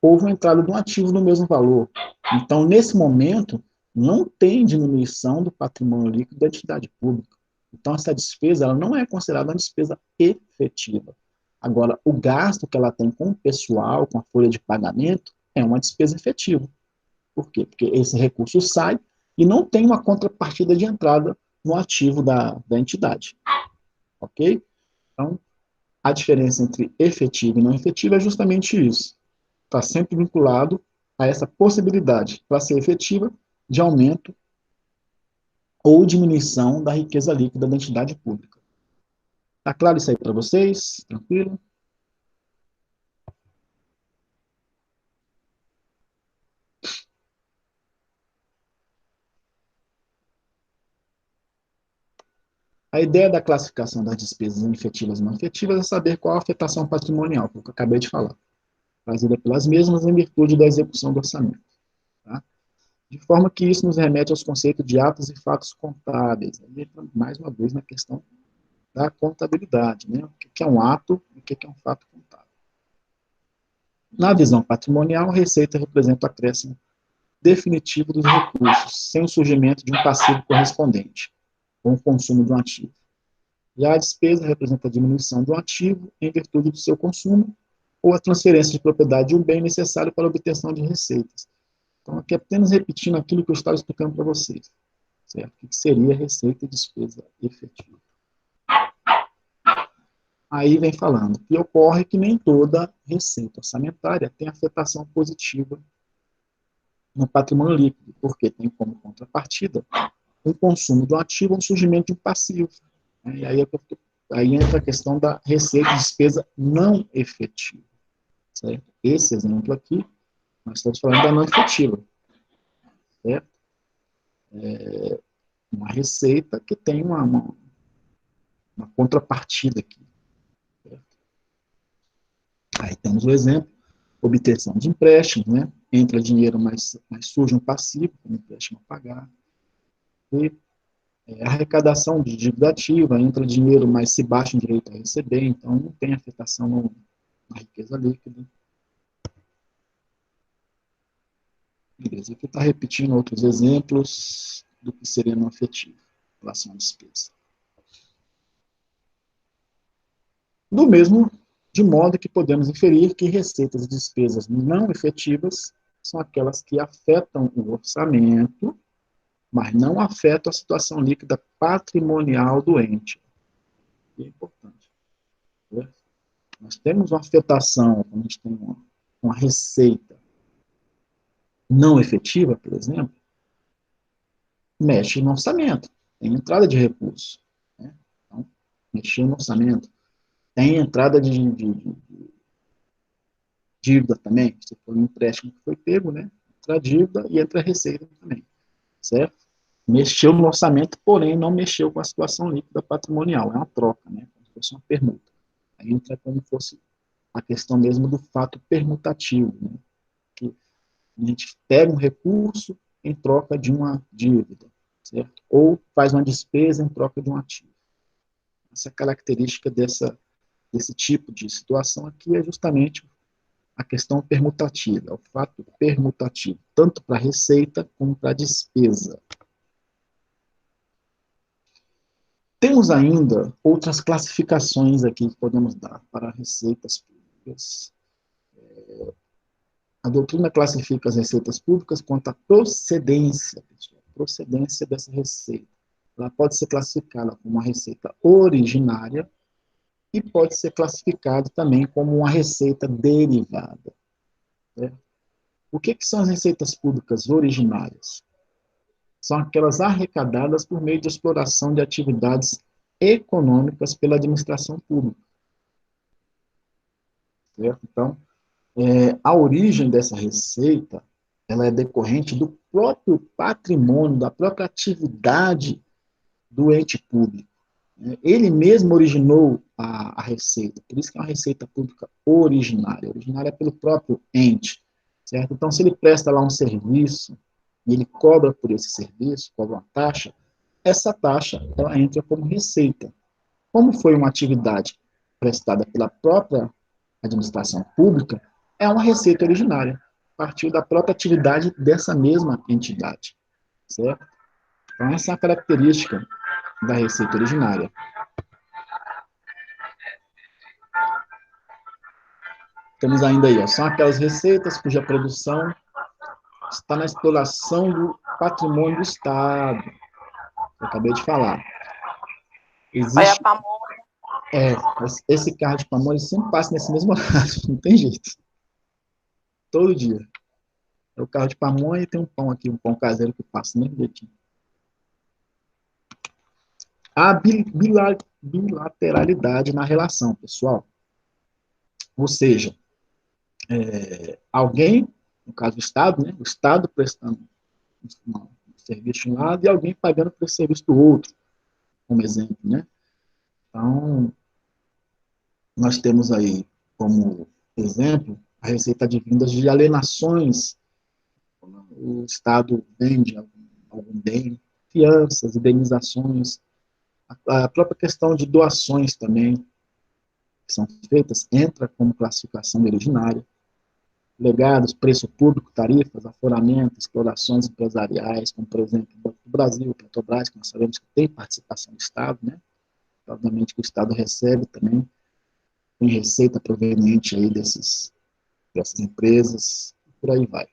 houve uma entrada de um ativo no mesmo valor. Então, nesse momento, não tem diminuição do patrimônio líquido da entidade pública. Então, essa despesa ela não é considerada uma despesa efetiva. Agora, o gasto que ela tem com o pessoal, com a folha de pagamento, é uma despesa efetiva. Por quê? Porque esse recurso sai e não tem uma contrapartida de entrada no ativo da entidade. Ok? Então, a diferença entre efetivo e não efetivo é justamente isso. Está sempre vinculado a essa possibilidade, para ser efetiva, de aumento ou diminuição da riqueza líquida da entidade pública. Está claro isso aí para vocês? Tranquilo? A ideia da classificação das despesas em efetivas e não efetivas é saber qual a afetação patrimonial, que eu acabei de falar, trazida pelas mesmas em virtude da execução do orçamento. Tá? De forma que isso nos remete aos conceitos de atos e fatos contábeis. Aí entra mais uma vez na questão da contabilidade, né? O que é um ato e o que é um fato contábil. Na visão patrimonial, a receita representa o acréscimo definitivo dos recursos, sem o surgimento de um passivo correspondente, com o consumo de um ativo. Já a despesa representa a diminuição do ativo em virtude do seu consumo ou a transferência de propriedade de um bem necessário para a obtenção de receitas. Então, aqui apenas repetindo aquilo que eu estava explicando para vocês, certo? O que seria receita e despesa efetiva. Aí vem falando que ocorre que nem toda receita orçamentária tem afetação positiva no patrimônio líquido, porque tem como contrapartida o consumo do ativo ou o surgimento de um passivo. E aí entra a questão da receita e despesa não efetiva. Certo? Esse exemplo aqui, nós estamos falando da não efetiva. Certo? Uma receita que tem uma contrapartida aqui. Certo? Aí temos o exemplo, obtenção de empréstimos, né? Entra dinheiro, mas surge um passivo, um empréstimo a pagar. E arrecadação de dívida ativa, entra dinheiro, mas se baixa o direito a receber, então não tem afetação na riqueza líquida. Beleza, aqui está repetindo outros exemplos do que seria não efetivo em relação à despesa. Do mesmo, de modo que podemos inferir que receitas e despesas não efetivas são aquelas que afetam o orçamento, mas não afetam a situação líquida patrimonial do ente. É importante. Né? Nós temos uma afetação, quando a gente tem uma receita não efetiva, por exemplo, mexe no orçamento, tem entrada de recurso. Né? Então, mexeu no orçamento. Tem entrada de dívida também, se for um empréstimo que foi pego, né? Entra a dívida e entra a receita também, certo? Mexeu no orçamento, porém não mexeu com a situação líquida patrimonial, é uma troca, né? Como se fosse uma permuta. Aí entra como se fosse a questão mesmo do fato permutativo, né? Que a gente pega um recurso em troca de uma dívida, certo? Ou faz uma despesa em troca de um ativo. Essa característica desse tipo de situação aqui é justamente a questão permutativa, o fato permutativo, tanto para a receita como para a despesa. Temos ainda outras classificações aqui que podemos dar para receitas públicas. A doutrina classifica as receitas públicas quanto à procedência, procedência dessa receita. Ela pode ser classificada como uma receita originária e pode ser classificada também como uma receita derivada. Certo? O que são as receitas públicas originárias? São aquelas arrecadadas por meio de exploração de atividades econômicas pela administração pública. Certo? Então, a origem dessa receita, ela é decorrente do próprio patrimônio, da própria atividade do ente público. Ele mesmo originou a receita, por isso que é uma receita pública originária. Originária é pelo próprio ente. Certo? Então, se ele presta lá um serviço e ele cobra por esse serviço, cobra uma taxa, essa taxa ela entra como receita. Como foi uma atividade prestada pela própria administração pública, é uma receita originária, partiu da própria atividade dessa mesma entidade. Certo? Então, essa é a característica da receita originária. Temos ainda aí, ó, são aquelas receitas cuja produção está na exploração do patrimônio do Estado. Eu acabei de falar. Olha a Existe, pamonha. esse carro de pamonha sempre passa nesse mesmo horário, não tem jeito. Todo dia. É o carro de pamonha e tem um pão aqui, um pão caseiro que passa, né, Betinho? A bilateralidade na relação, pessoal. Ou seja, alguém, no caso do Estado, né, o Estado prestando um serviço de um lado e alguém pagando pelo serviço do outro, como exemplo, né? Então, nós temos aí como exemplo a receita advinda de alienações. O Estado vende algum bem, fianças, indenizações, a própria questão de doações também, que são feitas, entra como classificação de originária, legados, preço público, tarifas, aforamento, explorações empresariais, como, por exemplo, o Banco do Brasil, Petrobras, que nós sabemos que tem participação do Estado, né? Obviamente que o Estado recebe também, tem receita proveniente aí dessas empresas, por aí vai.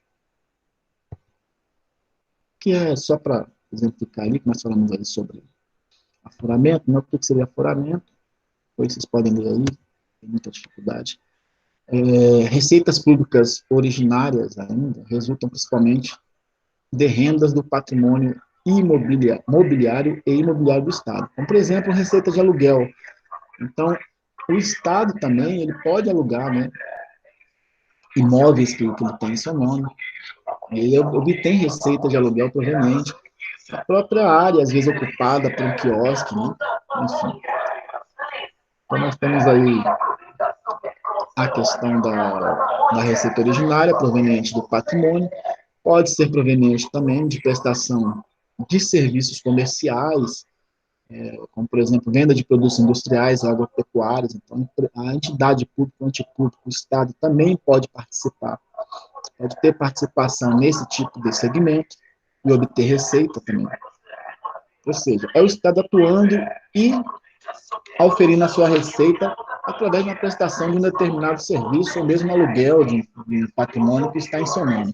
Que é só para exemplificar ali, que nós falamos aí sobre aforamento, né? O que seria aforamento? Depois vocês podem ler aí, tem muita dificuldade. Receitas públicas originárias ainda resultam principalmente de rendas do patrimônio mobiliário e imobiliário do Estado. Como, por exemplo, receita de aluguel. Então, o Estado também ele pode alugar, né, imóveis que ele tem em seu nome. Ele obtém receita de aluguel proveniente da própria área, às vezes ocupada por um quiosque, né? Enfim. Então, nós temos aí a questão da receita originária, proveniente do patrimônio, pode ser proveniente também de prestação de serviços comerciais, como, por exemplo, venda de produtos industriais ou agropecuários. Então, a entidade pública, o ente público, o Estado também pode participar, pode ter participação nesse tipo de segmento e obter receita também. Ou seja, é o Estado atuando e auferindo a sua receita através de uma prestação de um determinado serviço ou mesmo aluguel de um patrimônio que está em seu nome.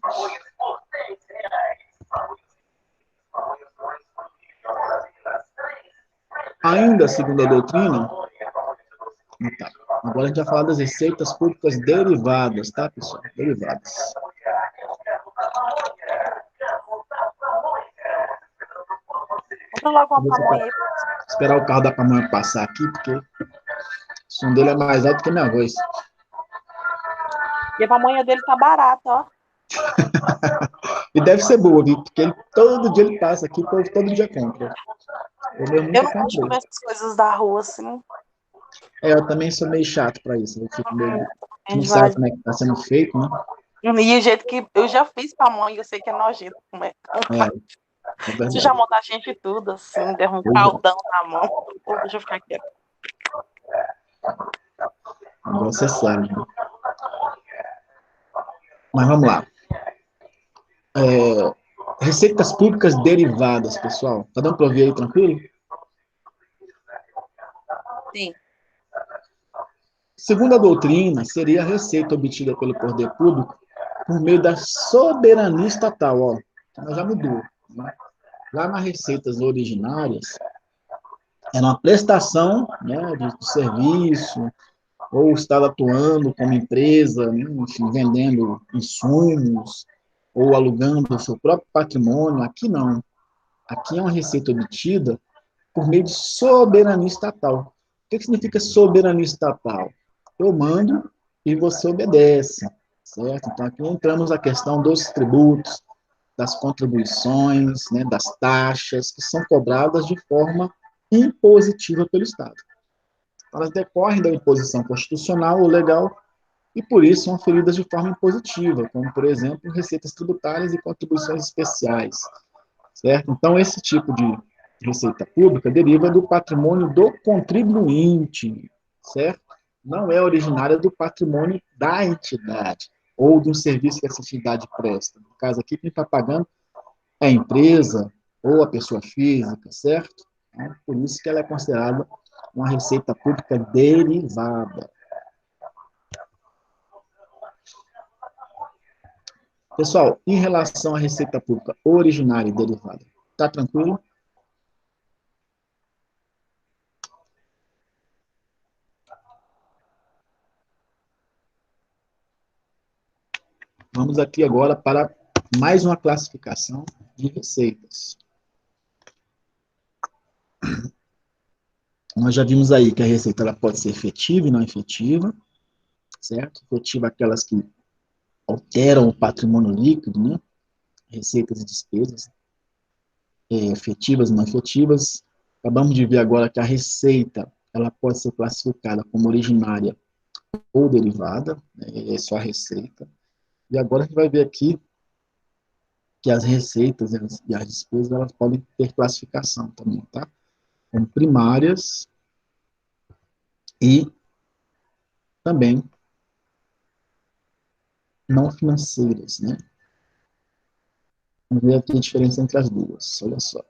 Ainda segundo a doutrina, agora a gente vai falar das receitas públicas derivadas, tá, pessoal? Derivadas. Compra logo uma pamonha aí. Esperar o carro da pamonha passar aqui, porque o som dele é mais alto que a minha voz. E a pamonha dele tá barata, ó. E deve ser boa, viu? Porque todo dia ele passa aqui, todo dia compra. Eu Eu nunca não gosto de comprei. comer essas coisas da rua, assim. Eu também sou meio chato pra isso. Eu fico meio... É Não sabe demais. como é que tá sendo feito, né? E o jeito que eu já fiz pamonha, eu sei que é nojento. É Você já verdade. monta a gente tudo, assim, der um caldão na mão. Pô, deixa eu ficar aqui. O negócio é sério, né? Mas vamos lá. Receitas públicas derivadas, pessoal. Tá dando para ouvir aí tranquilo? Sim. Segundo a doutrina, seria a receita obtida pelo poder público por meio da soberania estatal. Ó, mas já mudou. Né? Lá nas receitas originárias, era uma prestação, né, de serviço, ou o Estado atuando como empresa, né, enfim, vendendo insumos, ou alugando o seu próprio patrimônio. Aqui não. Aqui é uma receita obtida por meio de soberania estatal. O que significa soberania estatal? Eu mando e você obedece, certo? Então, aqui entramos na questão dos tributos, das contribuições, né, das taxas, que são cobradas de forma impositiva pelo Estado. Elas decorrem da imposição constitucional ou legal e, por isso, são aferidas de forma impositiva, como, por exemplo, receitas tributárias e contribuições especiais, certo? Então, esse tipo de receita pública deriva do patrimônio do contribuinte, certo? Não é originária do patrimônio da entidade ou de um serviço que essa entidade presta. No caso aqui, quem está pagando é a empresa ou a pessoa física, certo? Então, por isso que ela é considerada uma receita pública derivada. Pessoal, em relação à receita pública originária e derivada, tá tranquilo? Vamos aqui agora para mais uma classificação de receitas. Nós já vimos aí que a receita ela pode ser efetiva e não efetiva, certo? Efetiva aquelas que alteram o patrimônio líquido, né? Receitas e despesas, efetivas e não efetivas. Acabamos de ver agora que a receita ela pode ser classificada como originária ou derivada, né? É só a receita. E agora a gente vai ver aqui que as receitas e as despesas elas podem ter classificação também, tá? Como primárias e também não financeiras, né? Vamos ver aqui a diferença entre as duas. Olha só.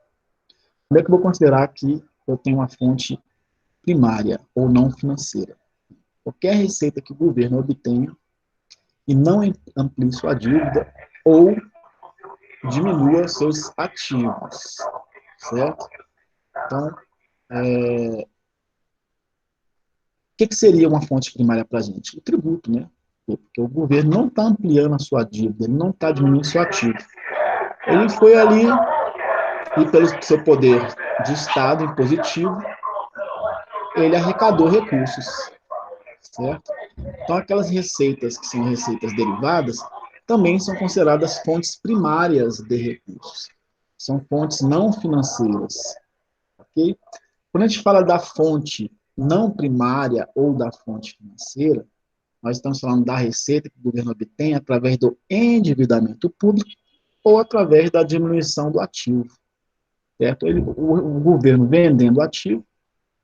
Como é que eu vou considerar que eu tenho uma fonte primária ou não financeira? Qualquer receita que o governo obtenha e não amplie sua dívida ou diminua seus ativos, certo? Então, o que seria uma fonte primária para a gente? O tributo, né? Porque o governo não está ampliando a sua dívida, ele não está diminuindo seu ativo. Ele foi ali, e pelo seu poder de Estado impositivo, ele arrecadou recursos, certo? Então, aquelas receitas que são receitas derivadas também são consideradas fontes primárias de recursos. São fontes não financeiras, ok? Quando a gente fala da fonte não primária ou da fonte financeira, nós estamos falando da receita que o governo obtém através do endividamento público ou através da diminuição do ativo, certo? O governo vendendo o ativo,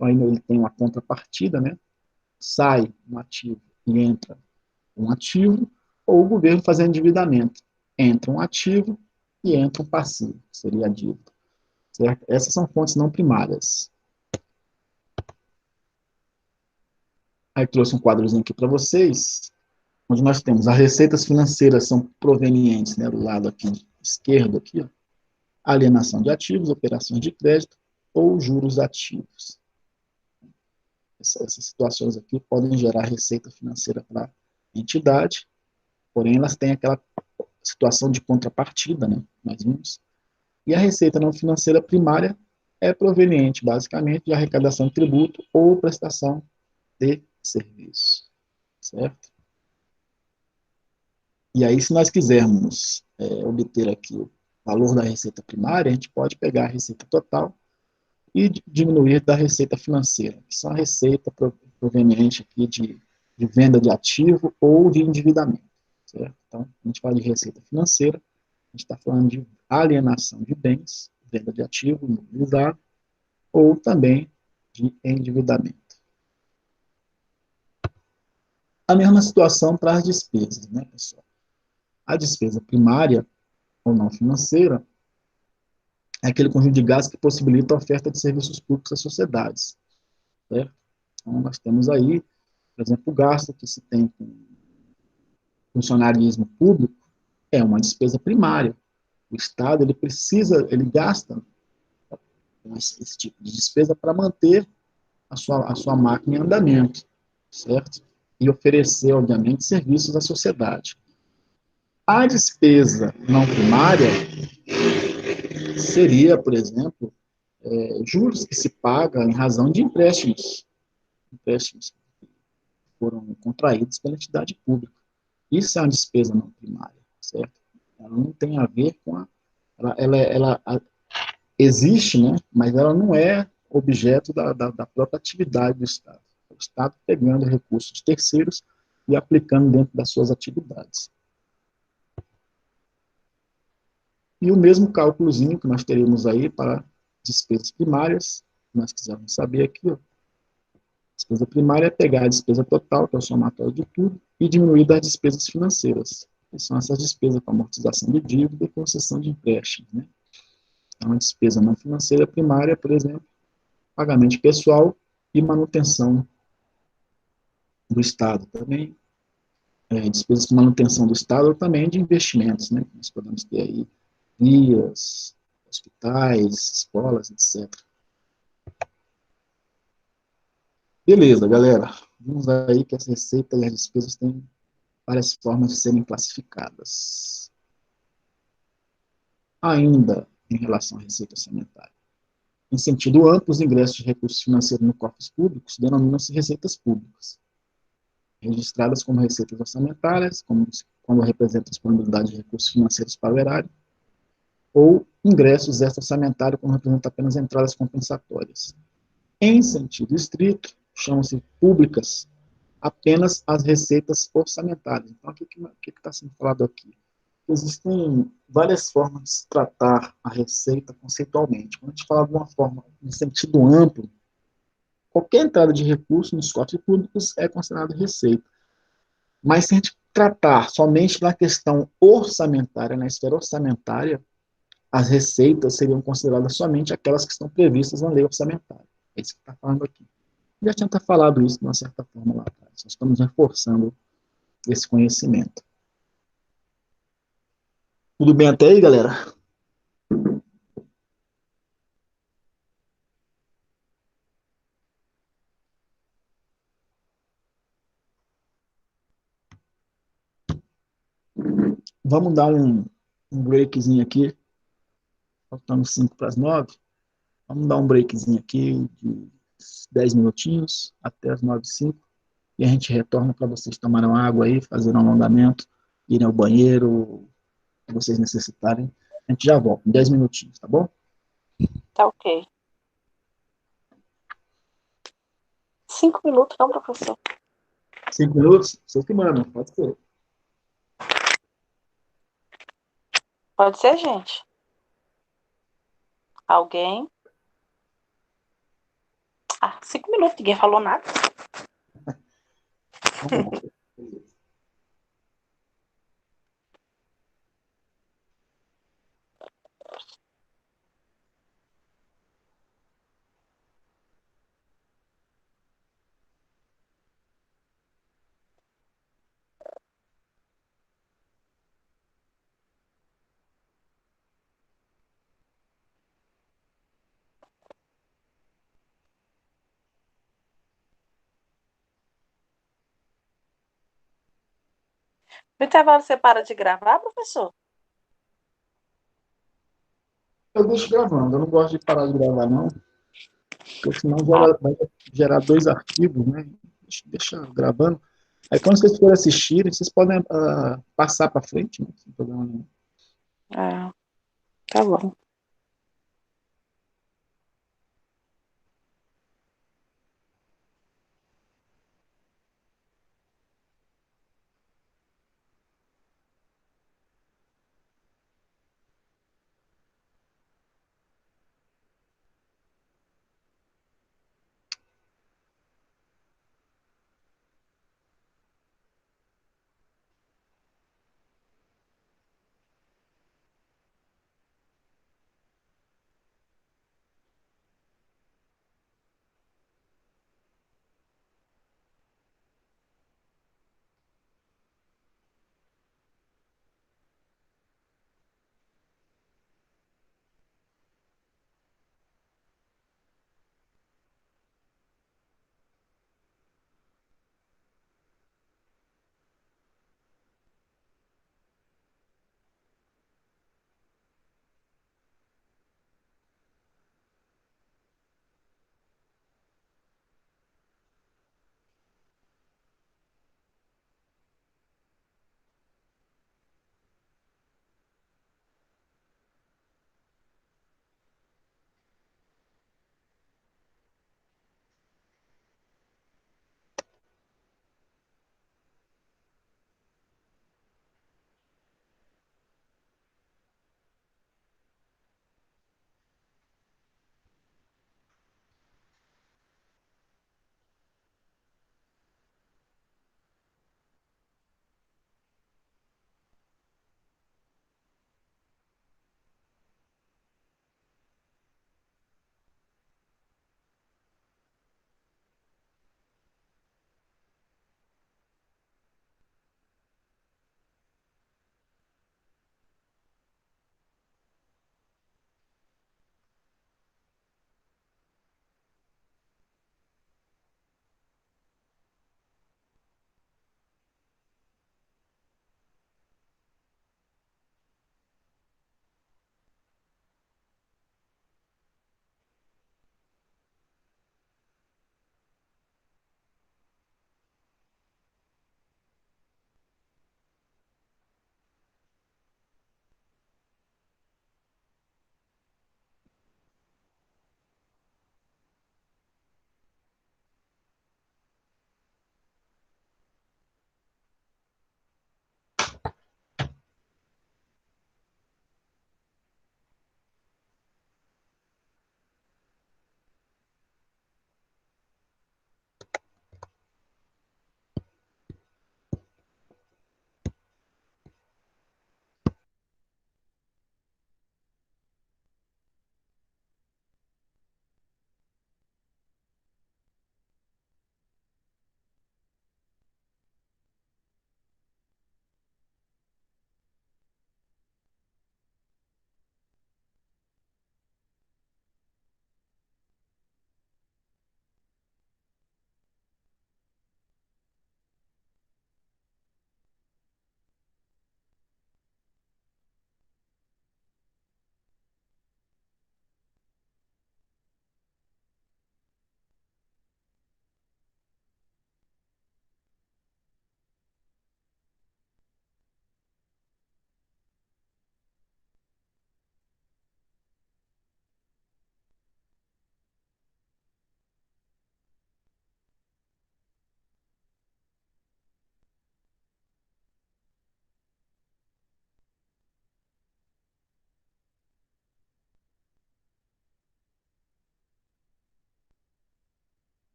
aí ele tem uma contrapartida, né? Sai um ativo e entra um ativo, ou o governo fazendo endividamento. Entra um ativo e entra um passivo, que seria a dívida, certo? Essas são fontes não primárias. Aí trouxe um quadrozinho aqui para vocês, onde nós temos as receitas financeiras são provenientes, né, do lado aqui esquerdo, aqui, ó, alienação de ativos, operações de crédito ou juros ativos. Essas situações aqui podem gerar receita financeira para a entidade, porém elas têm aquela situação de contrapartida, né, nós vimos. E a receita não financeira primária é proveniente, basicamente, de arrecadação de tributo ou prestação de serviço, certo? E aí, se nós quisermos obter aqui o valor da receita primária, a gente pode pegar a receita total e diminuir da receita financeira, que são a receita proveniente aqui de venda de ativo ou de endividamento, certo? Então, a gente fala de receita financeira, a gente está falando de alienação de bens, venda de ativo imobilizado, ou também de endividamento. A mesma situação para as despesas, né, pessoal? A despesa primária ou não financeira é aquele conjunto de gastos que possibilita a oferta de serviços públicos às sociedades, certo? Então, nós temos aí, por exemplo, o gasto que se tem com funcionarismo público é uma despesa primária. O Estado, ele gasta esse tipo de despesa para manter a sua máquina em andamento, certo? E oferecer, obviamente, serviços à sociedade. A despesa não primária seria, por exemplo, juros que se pagam em razão de empréstimos que foram contraídos pela entidade pública. Isso é uma despesa não primária, certo? Ela não tem a ver com ela existe, né? Mas ela não é objeto da própria atividade do Estado. O Estado pegando recursos de terceiros e aplicando dentro das suas atividades. E o mesmo cálculozinho que nós teríamos aí para despesas primárias, nós quisermos saber aqui, ó, despesa primária é pegar a despesa total, que é o somatório de tudo, e diminuir das despesas financeiras, que são essas despesas com amortização de dívida e concessão de empréstimos, né? Então, a despesa não financeira primária, por exemplo, pagamento pessoal e manutenção do Estado também. despesas de manutenção do Estado ou também de investimentos, né? Nós podemos ter aí vias, hospitais, escolas, etc. Beleza, galera. Vimos aí que as receitas e as despesas têm várias formas de serem classificadas. Ainda em relação à receita orçamentária. Em sentido amplo, os ingressos de recursos financeiros no cofres públicos denominam-se receitas públicas, registradas como receitas orçamentárias, quando representam a disponibilidade de recursos financeiros para o erário, ou ingressos extra-orçamentários, quando representam apenas entradas compensatórias. Em sentido estrito, chamam-se públicas apenas as receitas orçamentárias. Então, o que está sendo falado aqui? Existem várias formas de se tratar a receita conceitualmente. Quando a gente fala de uma forma, em sentido amplo, qualquer entrada de recurso nos cofres públicos é considerada receita. Mas se a gente tratar somente da questão orçamentária, na esfera orçamentária, as receitas seriam consideradas somente aquelas que estão previstas na lei orçamentária. É isso que está falando aqui. Já tinha até falado isso de uma certa forma lá atrás. Nós estamos reforçando esse conhecimento. Tudo bem até aí, galera? Vamos dar um breakzinho aqui, faltando 5 para as 9. Vamos dar um breakzinho aqui de 10 minutinhos, até as 9h05, e a gente retorna para vocês tomarem água aí, fazerem um alongamento, irem ao banheiro, se vocês necessitarem. A gente já volta, em 10 minutinhos, tá bom? Tá ok. 5 minutos, não, professor? 5 minutos? Vocês que mandam, pode ser. Pode ser, gente? Alguém? 5 minutos, ninguém falou nada. Vamos lá. No intervalo você para de gravar, professor? Eu deixo gravando, eu não gosto de parar de gravar, não, porque senão Ah, vai gerar 2 arquivos, né? Deixa gravando. Aí quando vocês forem assistirem, vocês podem passar para frente, né? Sem problema nenhum. é, tá bom.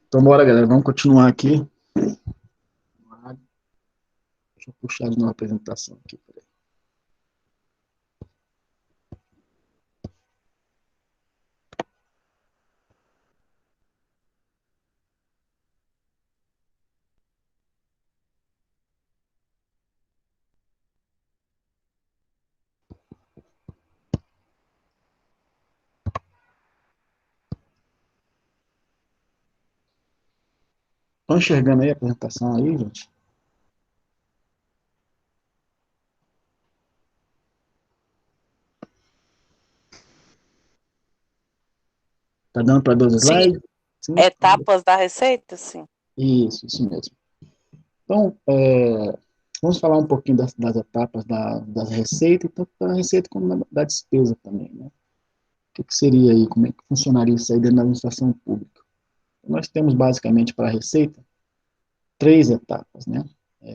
Então, bora, galera, vamos continuar aqui. Deixa eu puxar de novo a apresentação aqui. Peraí. Estão enxergando aí a apresentação aí, gente? Tá dando para 12 Sim, slides? Sim? etapas da receita, sim. Isso mesmo. Então, vamos falar um pouquinho das etapas das receitas, tanto da receita como da despesa também, né? O que seria aí, como é que funcionaria isso aí dentro da administração pública? Nós temos basicamente para a receita 3 etapas, né?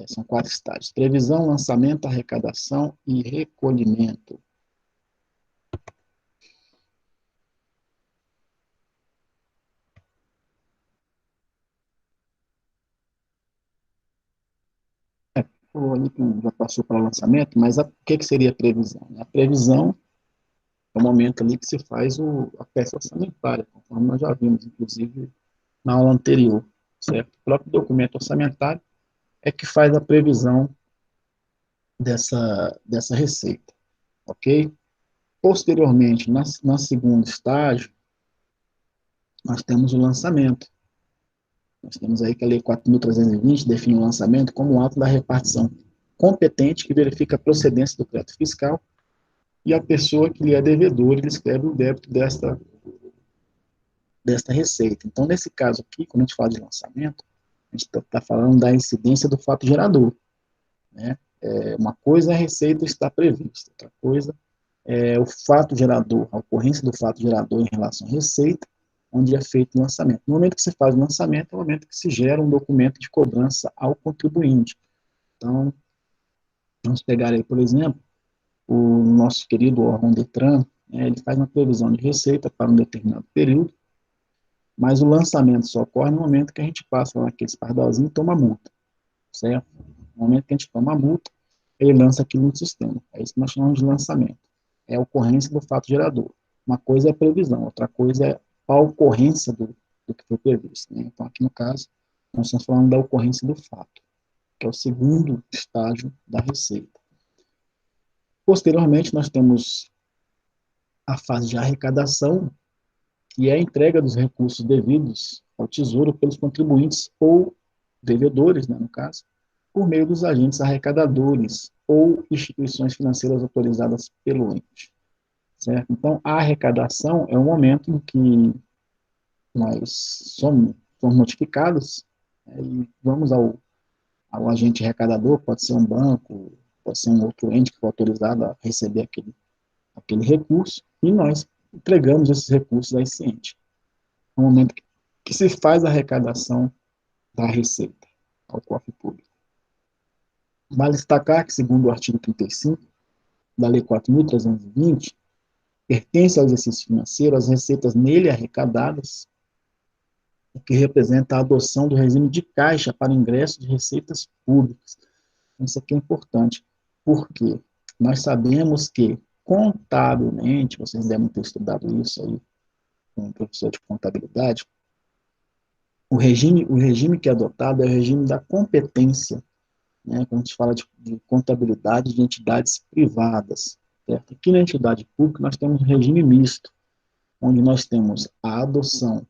São 4 estágios: previsão, lançamento, arrecadação e recolhimento. O ali que já passou para o lançamento, mas o que seria a previsão? A previsão é o momento ali que se faz a peça orçamentária, conforme nós já vimos, inclusive, na aula anterior, certo? O próprio documento orçamentário é que faz a previsão dessa receita, ok? Posteriormente, na segundo estágio, nós temos o lançamento. Nós temos aí que a Lei 4.320 define o lançamento como um ato da repartição competente que verifica a procedência do crédito fiscal e a pessoa que lhe é devedora, ele escreve o débito desta receita. Então, nesse caso aqui, quando a gente fala de lançamento, a gente está falando da incidência do fato gerador, né? Uma coisa é a receita estar prevista, outra coisa é o fato gerador, a ocorrência do fato gerador em relação à receita, onde é feito o lançamento. No momento que se faz o lançamento, é o momento que se gera um documento de cobrança ao contribuinte. Então, vamos pegar aí, por exemplo, o nosso querido órgão Detran, né, ele faz uma previsão de receita para um determinado período, mas o lançamento só ocorre no momento que a gente passa lá aquele pardalzinho e toma a multa, certo? No momento que a gente toma a multa, ele lança aquilo no sistema. É isso que nós chamamos de lançamento. É a ocorrência do fato gerador. Uma coisa é a previsão, outra coisa é a ocorrência do que foi previsto, né? Então, aqui no caso, nós estamos falando da ocorrência do fato, que é o segundo estágio da receita. Posteriormente, nós temos a fase de arrecadação, que é a entrega dos recursos devidos ao Tesouro pelos contribuintes ou devedores, né, no caso, por meio dos agentes arrecadadores ou instituições financeiras autorizadas pelo ente. Certo? Então, a arrecadação é o momento em que nós somos notificados, né, e vamos ao agente arrecadador, pode ser um banco, pode ser um outro ente que for autorizado a receber aquele recurso, e nós entregamos esses recursos a esse ente. No momento que se faz a arrecadação da receita ao cofre público. Vale destacar que, segundo o artigo 35 da Lei 4.320, pertence ao exercício financeiro as receitas nele arrecadadas, o que representa a adoção do regime de caixa para ingresso de receitas públicas. Isso aqui é importante, porque nós sabemos que, contabilmente, vocês devem ter estudado isso aí com um professor de contabilidade, o regime que é adotado é o regime da competência, né, quando a gente fala de contabilidade de entidades privadas. Certo? Aqui na entidade pública nós temos um regime misto, onde nós temos a adoção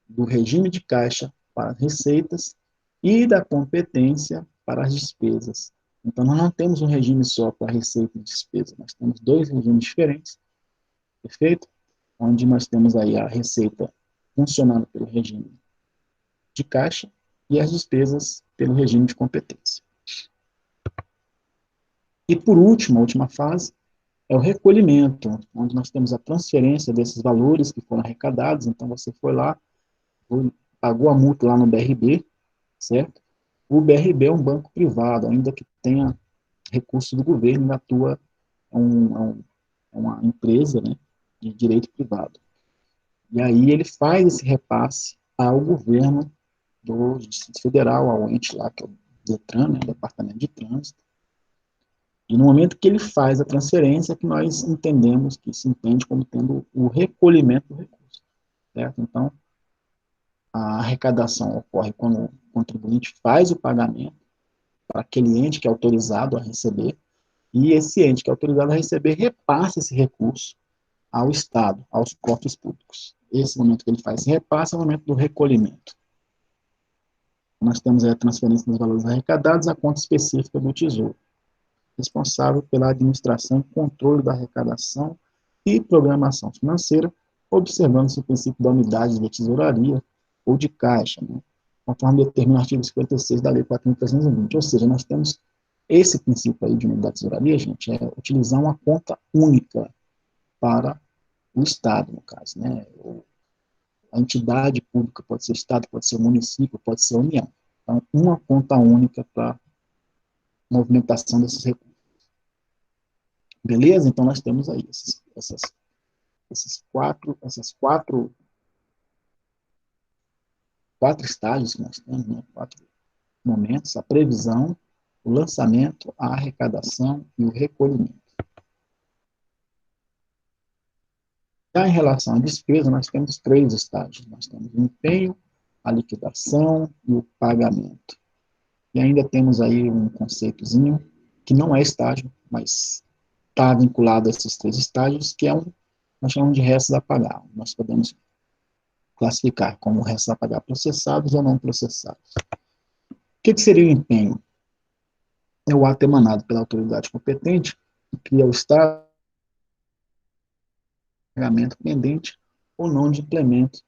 do regime de caixa para receitas e da competência para as despesas. Então, nós não temos um regime só para receita e despesa, nós temos 2 regimes diferentes, perfeito? Onde nós temos aí a receita funcionando pelo regime de caixa e as despesas pelo regime de competência. E por último, a última fase, é o recolhimento, onde nós temos a transferência desses valores que foram arrecadados. Então, você foi lá, pagou a multa lá no BRB, certo? O BRB é um banco privado, ainda que tenha recurso do governo, ainda atua, é uma empresa, né, de direito privado. E aí ele faz esse repasse ao governo do Distrito Federal ao ente lá, que é o DETRAN, né, Departamento de Trânsito. E no momento que ele faz a transferência, que nós entendemos que se entende como tendo o recolhimento do recurso, certo? Então, a arrecadação ocorre quando o contribuinte faz o pagamento para aquele ente que é autorizado a receber, e esse ente que é autorizado a receber repassa esse recurso ao Estado, aos cofres públicos. Esse momento que ele faz esse repasse é o momento do recolhimento. Nós temos a transferência dos valores arrecadados à conta específica do Tesouro, responsável pela administração e controle da arrecadação e programação financeira, observando-se o princípio da unidade de tesouraria ou de caixa, né, conforme determina o artigo 56 da Lei 4.320. Ou seja, nós temos esse princípio aí de unidade de tesouraria, gente, é utilizar uma conta única para o Estado, no caso, né, a entidade pública pode ser Estado, pode ser município, pode ser União. Então, uma conta única para movimentação desses recursos. Beleza? Então, nós temos aí esses quatro estágios que nós temos, né? 4 momentos: a previsão, o lançamento, a arrecadação e o recolhimento. Já em relação à despesa, nós temos 3 estágios. Nós temos o empenho, a liquidação e o pagamento. E ainda temos aí um conceitozinho, que não é estágio, mas está vinculado a esses 3 estágios, que é nós chamamos de restos a pagar. Nós podemos classificar como restos a pagar processados ou não processados. O que seria o empenho? É o ato emanado pela autoridade competente, que cria o estado de pagamento pendente ou não de implemento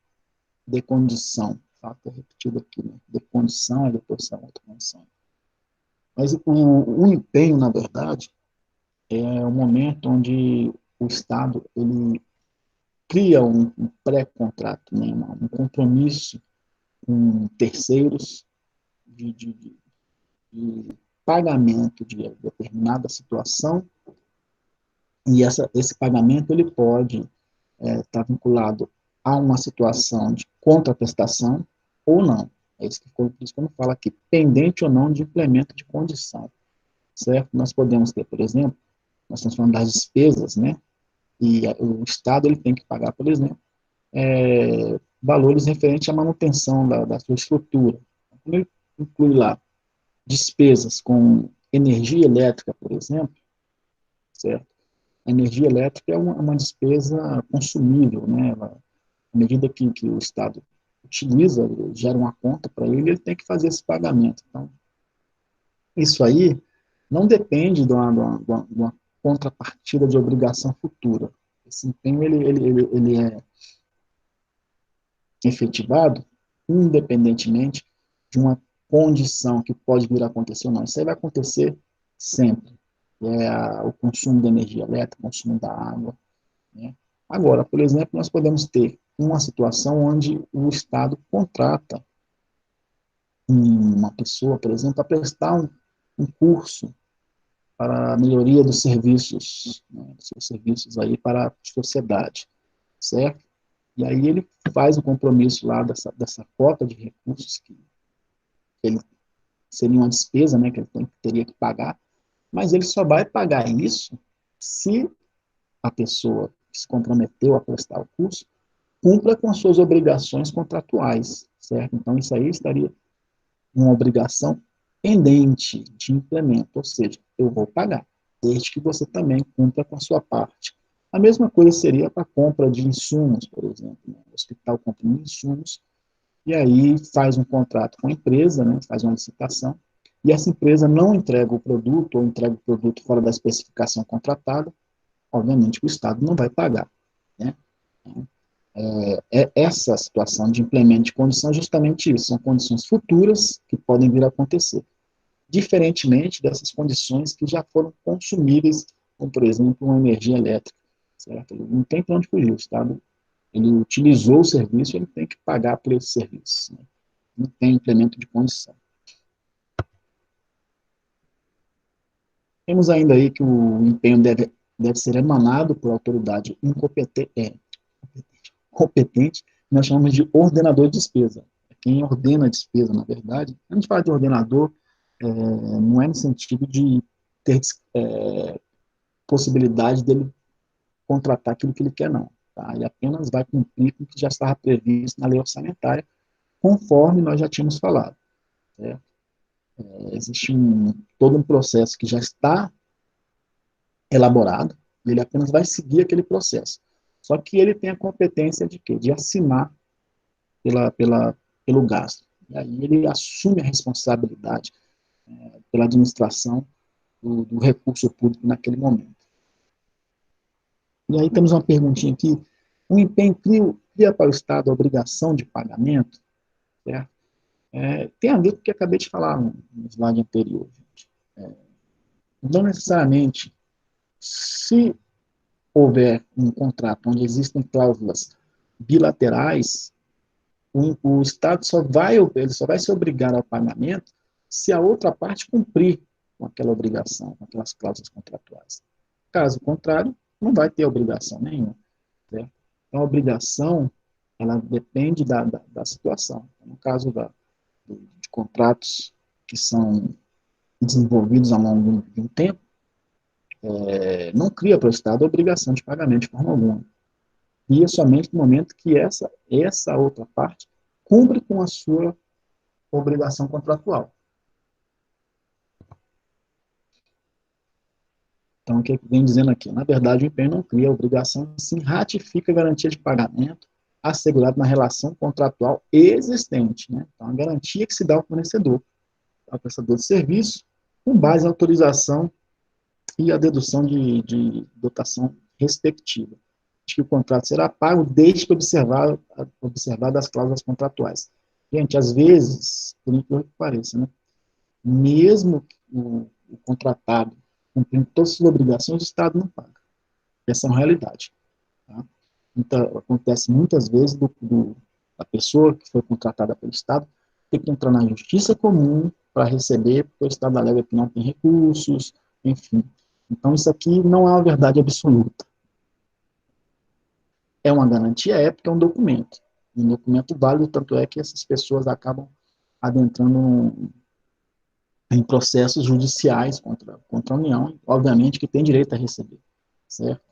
de condição. Fato repetido aqui, né? De condição, e depois são outra condição. Mas o empenho, na verdade, é o momento onde o Estado ele cria um pré-contrato, né? Um compromisso com terceiros de pagamento de determinada situação, e esse pagamento ele pode estar vinculado a uma situação de contraprestação ou não. É isso que por isso que eu não falo aqui, pendente ou não de implemento de condição, certo? Nós podemos ter, por exemplo, nós estamos falando das despesas, né? E o Estado ele tem que pagar, por exemplo, valores referentes à manutenção da sua estrutura. Ele inclui lá despesas com energia elétrica, por exemplo, certo? A energia elétrica é uma despesa consumível, né? À medida que o Estado utiliza, gera uma conta para ele, ele tem que fazer esse pagamento. Então, isso aí não depende de uma contrapartida de obrigação futura. Esse empenho ele é efetivado independentemente de uma condição que pode vir a acontecer ou não. Isso aí vai acontecer sempre. O consumo de energia elétrica, o consumo da água, né? Agora, por exemplo, nós podemos ter uma situação onde o Estado contrata uma pessoa, por exemplo, para prestar um curso para a melhoria dos serviços, né, dos seus serviços aí para a sociedade, certo? E aí ele faz o compromisso lá dessa cota de recursos que ele seria uma despesa, né, que ele teria que pagar, mas ele só vai pagar isso se a pessoa que se comprometeu a prestar o curso cumpra com suas obrigações contratuais, certo? Então, isso aí estaria uma obrigação pendente de implemento, ou seja, eu vou pagar, desde que você também cumpra com a sua parte. A mesma coisa seria para a compra de insumos, por exemplo, né? O hospital compra insumos, e aí faz um contrato com a empresa, né? Faz uma licitação, e essa empresa não entrega o produto, ou entrega o produto fora da especificação contratada, obviamente o Estado não vai pagar, né? Essa situação de implemento de condição é justamente isso, são condições futuras que podem vir a acontecer, diferentemente dessas condições que já foram consumíveis, como, por exemplo, uma energia elétrica, certo? Ele não tem para onde fugir, o Estado, ele utilizou o serviço, ele tem que pagar por esse serviço, né? Não tem implemento de condição. Temos ainda aí que o empenho deve ser emanado por autoridade competente, nós chamamos de ordenador de despesa. quem ordena a despesa, na verdade, a gente fala de ordenador, não é no sentido de ter possibilidade dele contratar aquilo que ele quer, não. Tá? Ele apenas vai cumprir com o que já estava previsto na lei orçamentária, conforme nós já tínhamos falado. Certo? Existe todo um processo que já está elaborado, e ele apenas vai seguir aquele processo. Só que ele tem a competência de quê? De assinar pelo gasto. E aí ele assume a responsabilidade pela administração do recurso público naquele momento. E aí temos uma perguntinha aqui. O empenho cria para o Estado a obrigação de pagamento? Certo? Tem a ver com o que eu acabei de falar no slide anterior. Gente. Não necessariamente, se houver um contrato onde existem cláusulas bilaterais, o Estado só vai se obrigar ao pagamento se a outra parte cumprir com aquela obrigação, com aquelas cláusulas contratuais. Caso contrário, não vai ter obrigação nenhuma. Certo? Então, a obrigação, ela depende da situação. No caso de contratos que são desenvolvidos ao longo de um tempo, não cria para o Estado a obrigação de pagamento de forma alguma. E é somente no momento que essa outra parte cumpre com a sua obrigação contratual. Então, o que vem dizendo aqui? Na verdade, o empenho não cria a obrigação, sim ratifica a garantia de pagamento assegurado na relação contratual existente. Né? Então, a garantia que se dá ao fornecedor, ao prestador de serviço, com base em autorização e a dedução de dotação respectiva. De que o contrato será pago desde que observar das cláusulas contratuais. Gente, às vezes, por incrível que pareça, né, mesmo o contratado cumprindo todas as suas obrigações, o Estado não paga. Essa é uma realidade. Tá? Então, acontece muitas vezes da pessoa que foi contratada pelo Estado ter que entrar na justiça comum para receber, porque o Estado alega que não tem recursos, enfim. Então, isso aqui não é uma verdade absoluta. É uma garantia, porque é um documento. Um documento válido, tanto é que essas pessoas acabam adentrando em processos judiciais contra a União, obviamente que tem direito a receber, certo?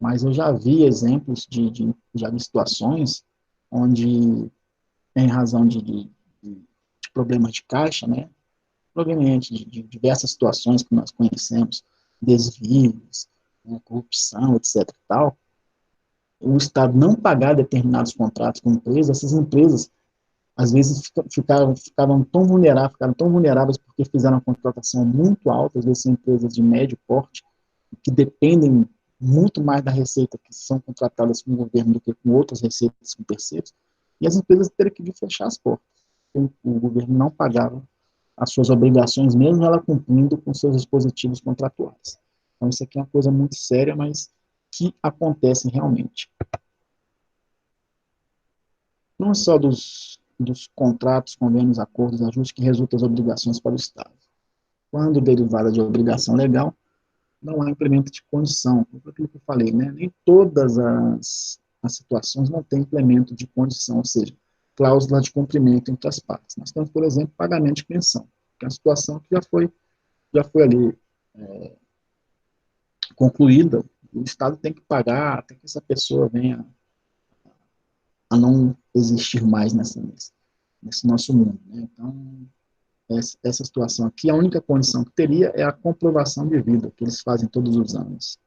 Mas eu já vi exemplos de situações onde, em razão de problemas de caixa, né, proveniente de diversas situações que nós conhecemos, desvios, né, corrupção, etc. e tal, o Estado não pagar determinados contratos com empresas, essas empresas, às vezes, ficaram tão vulneráveis porque fizeram uma contratação muito alta, às vezes são empresas de médio porte, que dependem muito mais da receita que são contratadas com o governo do que com outras receitas com terceiros, e as empresas teriam que fechar as portas. O governo não pagava as suas obrigações, mesmo ela cumprindo com seus dispositivos contratuais. Então, isso aqui é uma coisa muito séria, mas que acontecem realmente. Não é só dos contratos, convênios, acordos, ajustes que resultam as obrigações para o Estado. Quando derivada de obrigação legal, não há implemento de condição. Por aquilo que eu falei, né? Nem todas as situações vão ter implemento de condição, ou seja, cláusula de cumprimento entre as partes. Nós temos, por exemplo, pagamento de pensão, que é uma situação que já foi ali concluída, o Estado tem que pagar até que essa pessoa venha a não existir mais nesse nosso mundo. Né? Então, essa situação aqui, a única condição que teria é a comprovação de vida, que eles fazem todos os anos.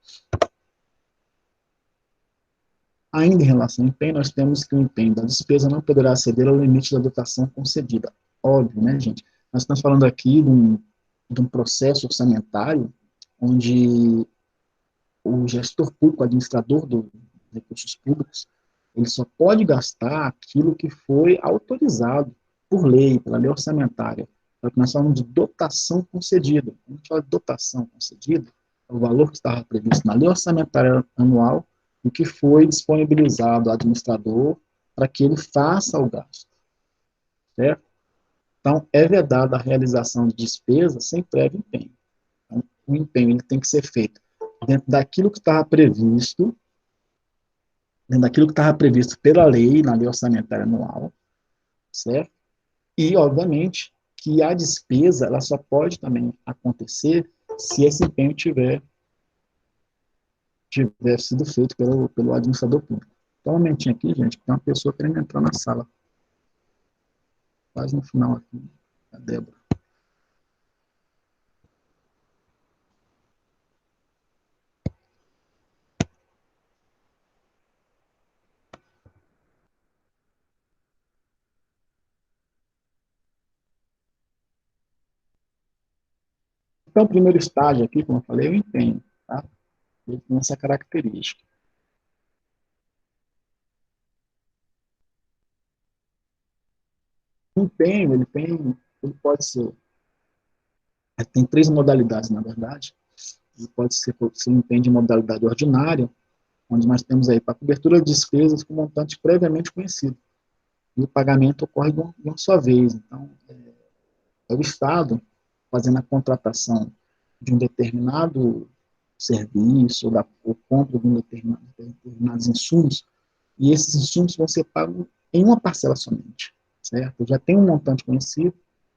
Ainda em relação ao empenho, nós temos que o empenho da despesa não poderá exceder ao limite da dotação concedida. Óbvio, né, gente? Nós estamos falando aqui de um processo orçamentário onde o gestor público, o administrador dos recursos públicos, ele só pode gastar aquilo que foi autorizado por lei, pela lei orçamentária. É o que nós falamos de dotação concedida. Quando a gente fala de dotação concedida, é o valor que estava previsto na lei orçamentária anual e que foi disponibilizado ao administrador para que ele faça o gasto. Certo? Então, é vedada a realização de despesas sem prévio empenho. Então, o empenho ele tem que ser feito dentro daquilo que estava previsto, pela lei, na lei orçamentária anual, certo? E, obviamente, que a despesa ela só pode também acontecer se esse empenho tiver sido feito pelo administrador público. Então, um momentinho aqui, gente, tem uma pessoa querendo entrar na sala. Quase no final aqui, a Débora. Então, o primeiro estágio aqui, como eu falei, é o empenho. Tá? Ele tem essa característica. O empenho, ele pode ser, tem três modalidades, na verdade. Ele pode ser um empenho de modalidade ordinária, onde nós temos aí para cobertura de despesas com montante previamente conhecido. E o pagamento ocorre de uma só vez. Então, é o Estado fazendo a contratação de um determinado serviço, ou compra de determinados insumos, e esses insumos vão ser pagos em uma parcela somente, certo? Já tem um montante conhecido,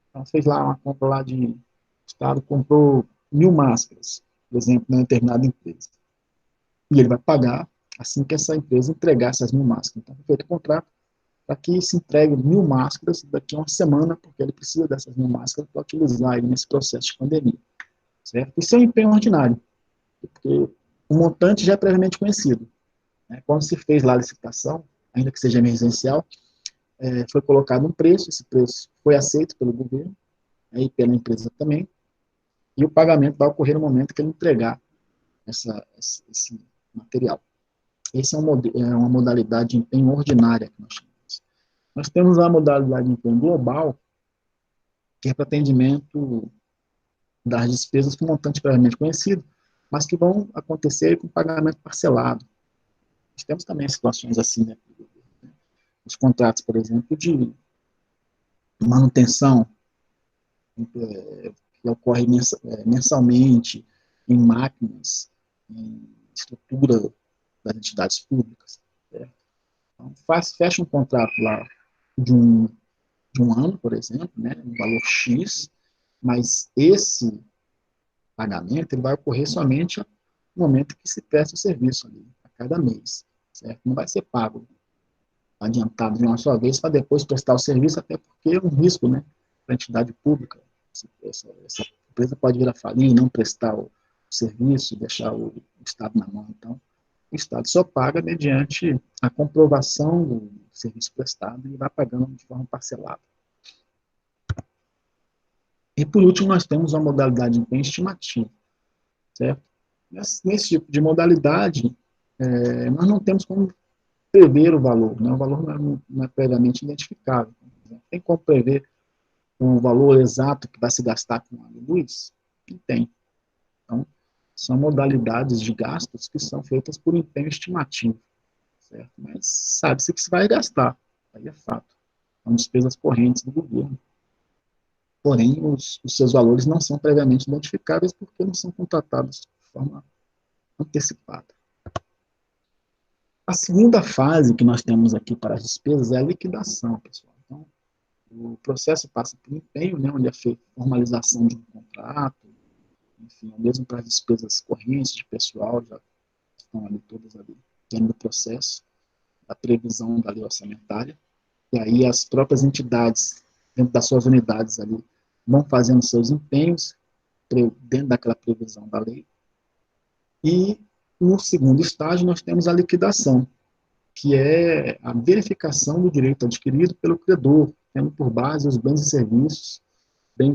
então fez lá uma compra lá de, o Estado comprou 1.000 máscaras, por exemplo, na determinada empresa, e ele vai pagar assim que essa empresa entregar essas 1.000 máscaras. Então, foi feito o contrato para que se entregue 1.000 máscaras daqui a uma semana, porque ele precisa dessas 1.000 máscaras para utilizar ele nesse processo de pandemia, certo? Isso é um empenho ordinário, porque o montante já é previamente conhecido. Né? Quando se fez lá a licitação, ainda que seja emergencial, foi colocado um preço, esse preço foi aceito pelo governo, e pela empresa também, e o pagamento vai ocorrer no momento que ele entregar esse material. Essa é uma modalidade de empenho ordinária que nós chamamos. Nós temos a modalidade de empenho global, que é para atendimento das despesas com montante previamente conhecido, mas que vão acontecer com pagamento parcelado. Nós temos também situações assim, né? Os contratos, por exemplo, de manutenção, que ocorre mensalmente em máquinas, em estrutura das entidades públicas. Certo? Então, fecha um contrato lá de um ano, por exemplo, né, um valor X, mas esse pagamento ele vai ocorrer somente no momento que se presta o serviço ali, a cada mês, certo? Não vai ser pago adiantado de uma só vez para depois prestar o serviço, até porque é um risco, né, para a entidade pública. Essa empresa pode vir a falir e não prestar o serviço, deixar o Estado na mão. Então, o Estado só paga mediante a comprovação do serviço prestado e vai pagando de forma parcelada. E, por último, nós temos a modalidade de empenho estimativo, certo? Nesse tipo de modalidade, nós não temos como prever o valor, né? O valor não é previamente identificável. Tem como prever o valor exato que vai se gastar com a luz? Não tem. Então, são modalidades de gastos que são feitas por empenho estimativo, certo? Mas sabe-se que se vai gastar, aí é fato. São despesas correntes do governo. Porém, os seus valores não são previamente identificáveis porque não são contratados de forma antecipada. A segunda fase que nós temos aqui para as despesas é a liquidação, pessoal. Então, o processo passa por empenho, né, onde é feita a formalização de um contrato, enfim, mesmo para as despesas correntes de pessoal, já estão ali todas ali dentro do processo, da previsão da lei orçamentária, e aí as próprias entidades, dentro das suas unidades ali, vão fazendo seus empenhos dentro daquela previsão da lei. E no segundo estágio nós temos a liquidação, que é a verificação do direito adquirido pelo credor, tendo por base os bens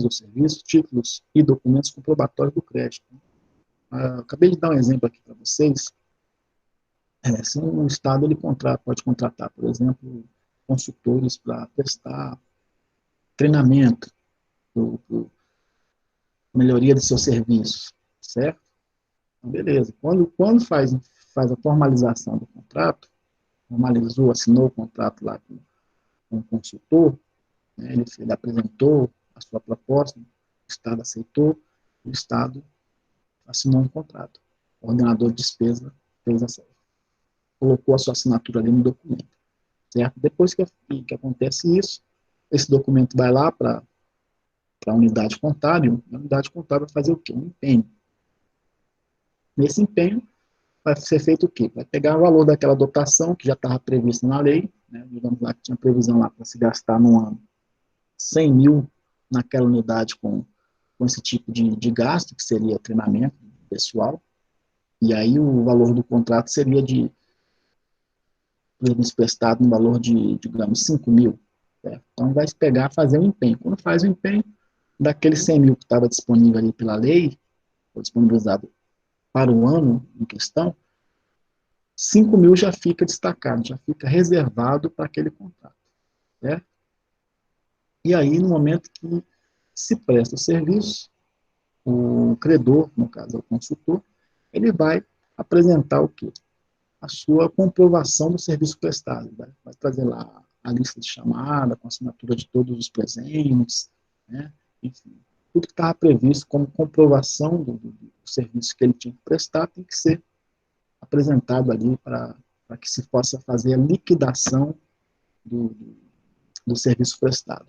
ou serviços, títulos e documentos comprobatórios do crédito. Acabei de dar um exemplo aqui para vocês. Se um Estado ele pode contratar, por exemplo, consultores para prestar treinamento, melhoria de seus serviços, certo? Então, beleza. Quando faz a formalização do contrato, assinou o contrato lá com o consultor, né, ele apresentou a sua proposta, o Estado aceitou, o Estado assinou um contrato. O ordenador de despesa colocou a sua assinatura ali no documento, certo? Depois que acontece isso, esse documento vai lá para a unidade contábil, e a unidade contábil vai fazer o quê? Um empenho. Nesse empenho, vai ser feito o quê? Vai pegar o valor daquela dotação que já estava prevista na lei, né? Digamos lá que tinha previsão lá para se gastar no ano 100 mil naquela unidade com esse tipo de gasto, que seria treinamento pessoal, e aí o valor do contrato seria de serviço prestado no valor de, digamos, 5 mil. Certo? Então vai se pegar, fazer um empenho. Quando faz o empenho, daqueles 100 mil que estava disponível ali pela lei, ou disponibilizado para o ano em questão, 5 mil já fica destacado, já fica reservado para aquele contrato. Certo? E aí, no momento que se presta o serviço, o credor, no caso o consultor, ele vai apresentar o quê? A sua comprovação do serviço prestado. Vai trazer lá a lista de chamada, com a assinatura de todos os presentes, né? Enfim, tudo que estava previsto como comprovação do serviço que ele tinha que prestar tem que ser apresentado ali para que se possa fazer a liquidação do, do serviço prestado.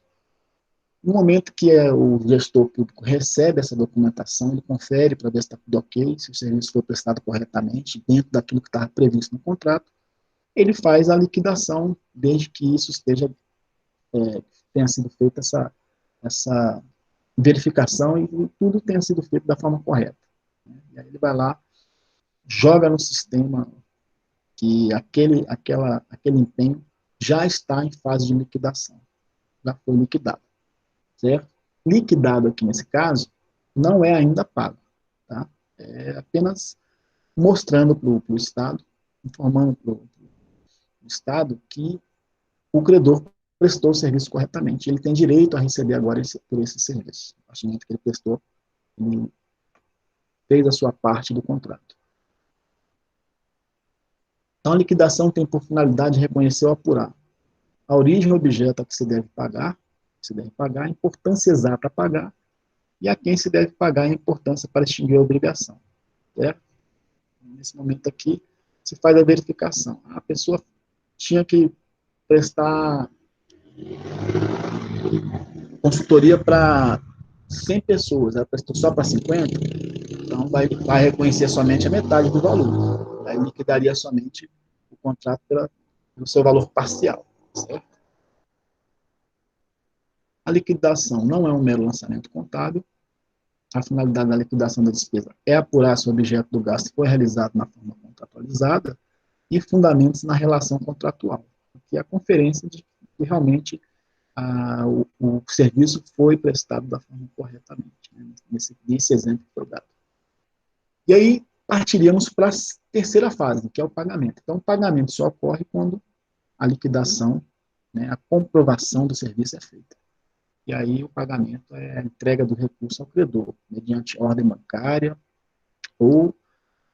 No momento que o gestor público recebe essa documentação, ele confere para ver se está tudo ok, se o serviço foi prestado corretamente, dentro daquilo que estava previsto no contrato, ele faz a liquidação, desde que isso tenha sido feita essa verificação e tudo tenha sido feito da forma correta. E aí ele vai lá, joga no sistema que aquele empenho já está em fase de liquidação, já foi liquidado. Certo? Liquidado aqui nesse caso, não é ainda pago. Tá? É apenas mostrando para o Estado, informando para o Estado que o credor prestou o serviço corretamente. Ele tem direito a receber agora por esse serviço. A partir do momento que ele prestou, ele fez a sua parte do contrato. Então, a liquidação tem por finalidade reconhecer ou apurar a origem e objeto a que se deve pagar, a importância exata a pagar, e a quem se deve pagar a importância para extinguir a obrigação. Certo? Nesse momento aqui, se faz a verificação. A pessoa tinha que prestar consultoria para 100 pessoas, ela prestou só para 50, então vai reconhecer somente a metade do valor. Aí liquidaria somente o contrato pelo seu valor parcial. Certo? A liquidação não é um mero lançamento contábil. A finalidade da liquidação da despesa é apurar se o objeto do gasto foi realizado na forma contratualizada e fundamentos na relação contratual, que é a conferência de que realmente o serviço foi prestado da forma corretamente, né, nesse exemplo que foi dado. E aí partiríamos para a terceira fase, que é o pagamento. Então, o pagamento só ocorre quando a liquidação, né, a comprovação do serviço é feita. E aí o pagamento é a entrega do recurso ao credor, mediante ordem bancária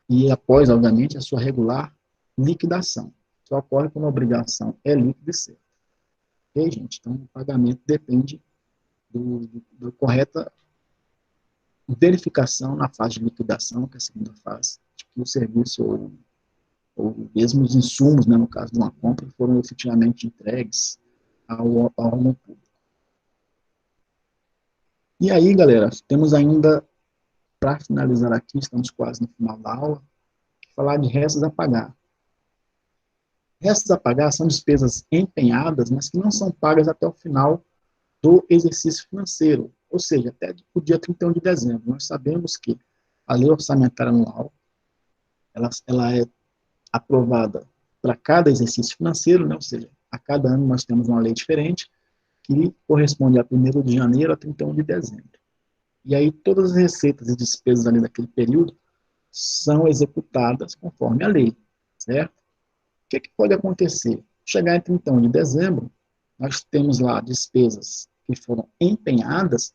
e após, obviamente, a sua regular liquidação. Só ocorre quando a obrigação é líquida e certa. Ok, gente? Então, o pagamento depende da correta verificação na fase de liquidação, que é a segunda fase, de que o serviço ou mesmo os insumos, né, no caso de uma compra, foram efetivamente entregues ao órgão público. E aí, galera, temos ainda, para finalizar aqui, estamos quase no final da aula, falar de restos a pagar. Restos a pagar são despesas empenhadas, mas que não são pagas até o final do exercício financeiro, ou seja, até o dia 31 de dezembro. Nós sabemos que a lei orçamentária anual, ela é aprovada para cada exercício financeiro, né? Ou seja, a cada ano nós temos uma lei diferente, que corresponde a 1º de janeiro a 31 de dezembro. E aí todas as receitas e despesas ali daquele período são executadas conforme a lei, certo? O que pode acontecer? Chegar em 31 de dezembro, nós temos lá despesas que foram empenhadas,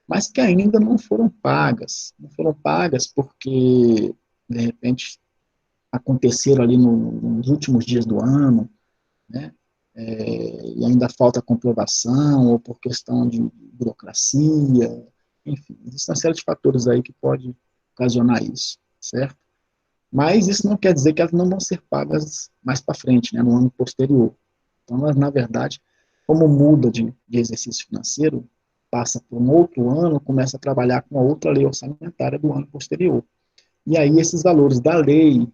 mas que ainda não foram pagas. Não foram pagas porque, de repente, aconteceram ali nos últimos dias do ano, né? E ainda falta comprovação, ou por questão de burocracia, enfim, existe uma série de fatores aí que pode ocasionar isso, certo? Mas isso não quer dizer que elas não vão ser pagas mais para frente, né, no ano posterior. Então, elas, na verdade, como muda de exercício financeiro, passa por um outro ano, começa a trabalhar com a outra lei orçamentária do ano posterior. E aí esses valores da lei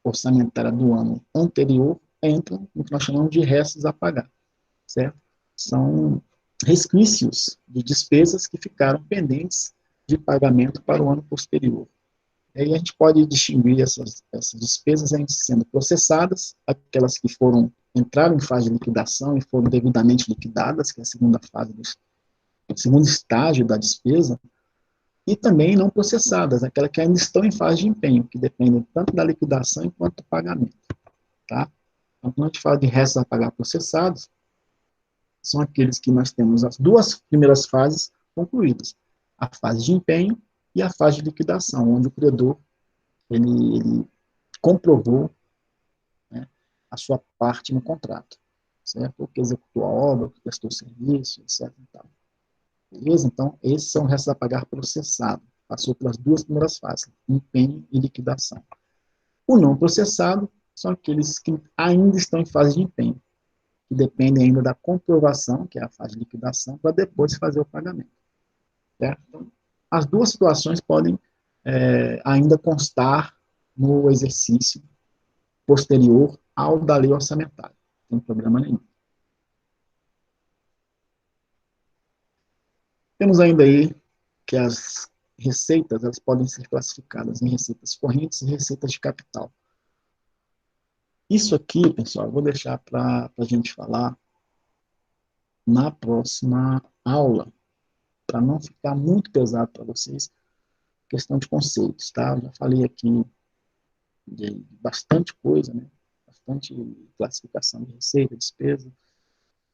orçamentária do ano anterior entram no que nós chamamos de restos a pagar, certo? São resquícios de despesas que ficaram pendentes de pagamento para o ano posterior. E aí a gente pode distinguir essas despesas sendo processadas, aquelas que entraram em fase de liquidação e foram devidamente liquidadas, que é a segunda fase, o segundo estágio da despesa, e também não processadas, aquelas que ainda estão em fase de empenho, que dependem tanto da liquidação quanto do pagamento. Tá? Então, quando a gente fala de restos a pagar processados, são aqueles que nós temos as duas primeiras fases concluídas, a fase de empenho e a fase de liquidação, onde o credor ele comprovou, né, a sua parte no contrato, certo? Ou que executou a obra, ou que prestou serviço, etc. E tal. Beleza? Então, esses são restos a pagar processado. Passou pelas duas primeiras fases, empenho e liquidação. O não processado são aqueles que ainda estão em fase de empenho, que dependem ainda da comprovação, que é a fase de liquidação, para depois fazer o pagamento. Certo? Então, as duas situações podem ainda constar no exercício posterior ao da lei orçamentária. Não tem problema nenhum. Temos ainda aí que as receitas elas podem ser classificadas em receitas correntes e receitas de capital. Isso aqui, pessoal, eu vou deixar para a gente falar na próxima aula, para não ficar muito pesado para vocês, questão de conceitos, tá? Eu já falei aqui de bastante coisa, né? Bastante classificação de receita, despesa,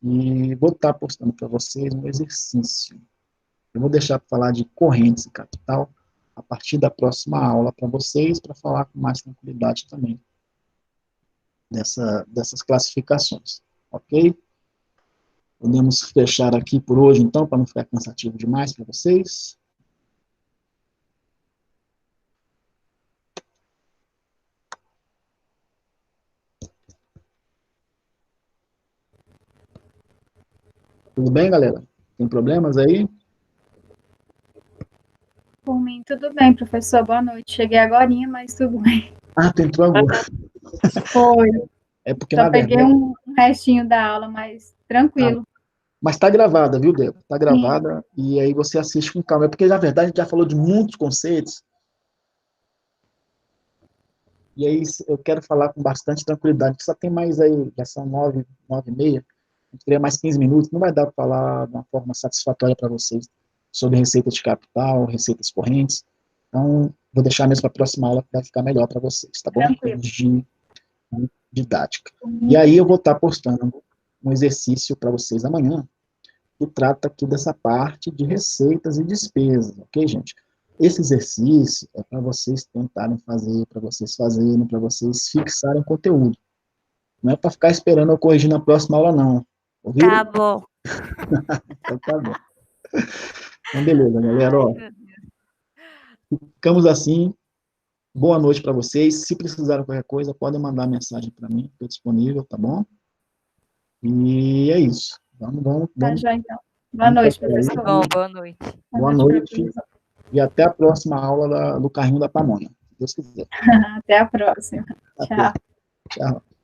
e vou estar postando para vocês um exercício. Eu vou deixar para falar de correntes e capital a partir da próxima aula para vocês, para falar com mais tranquilidade também dessas classificações, ok? Podemos fechar aqui por hoje, então, para não ficar cansativo demais para vocês. Tudo bem, galera? Tem problemas aí? Por mim, tudo bem, professor. Boa noite. Cheguei agorinha, mas tudo bem. Ah, tu entrou agora. Foi. É porque, Só na peguei verdade... um restinho da aula, mas tranquilo. Mas está gravada, viu, Débora? Está gravada, e aí você assiste com calma. É porque, na verdade, a gente já falou de muitos conceitos, e aí eu quero falar com bastante tranquilidade, só tem mais aí, já são 9h30, a gente teria mais 15 minutos, não vai dar para falar de uma forma satisfatória para vocês sobre receitas de capital, receitas correntes, então vou deixar mesmo para a próxima aula, que vai ficar melhor para vocês, tá bom? Tranquilo. De didática. E aí eu vou estar postando um exercício para vocês amanhã, que trata aqui dessa parte de receitas e despesas, ok, gente? Esse exercício é para vocês tentarem fazer, para vocês fazerem, para vocês fixarem conteúdo. Não é para ficar esperando eu corrigir na próxima aula, não. Ouviram? Tá bom. Então tá bom. Então, beleza, galera. Ó, ficamos assim. Boa noite para vocês. Se precisarem de qualquer coisa, podem mandar mensagem para mim, estou disponível, tá bom? E é isso. Vamos. Tá já, então. Boa noite, Tá professor. bom, boa noite. Boa noite. E até a próxima aula do Carrinho da Pamonha, se Deus quiser. Até a próxima. Até. Tchau. Tchau.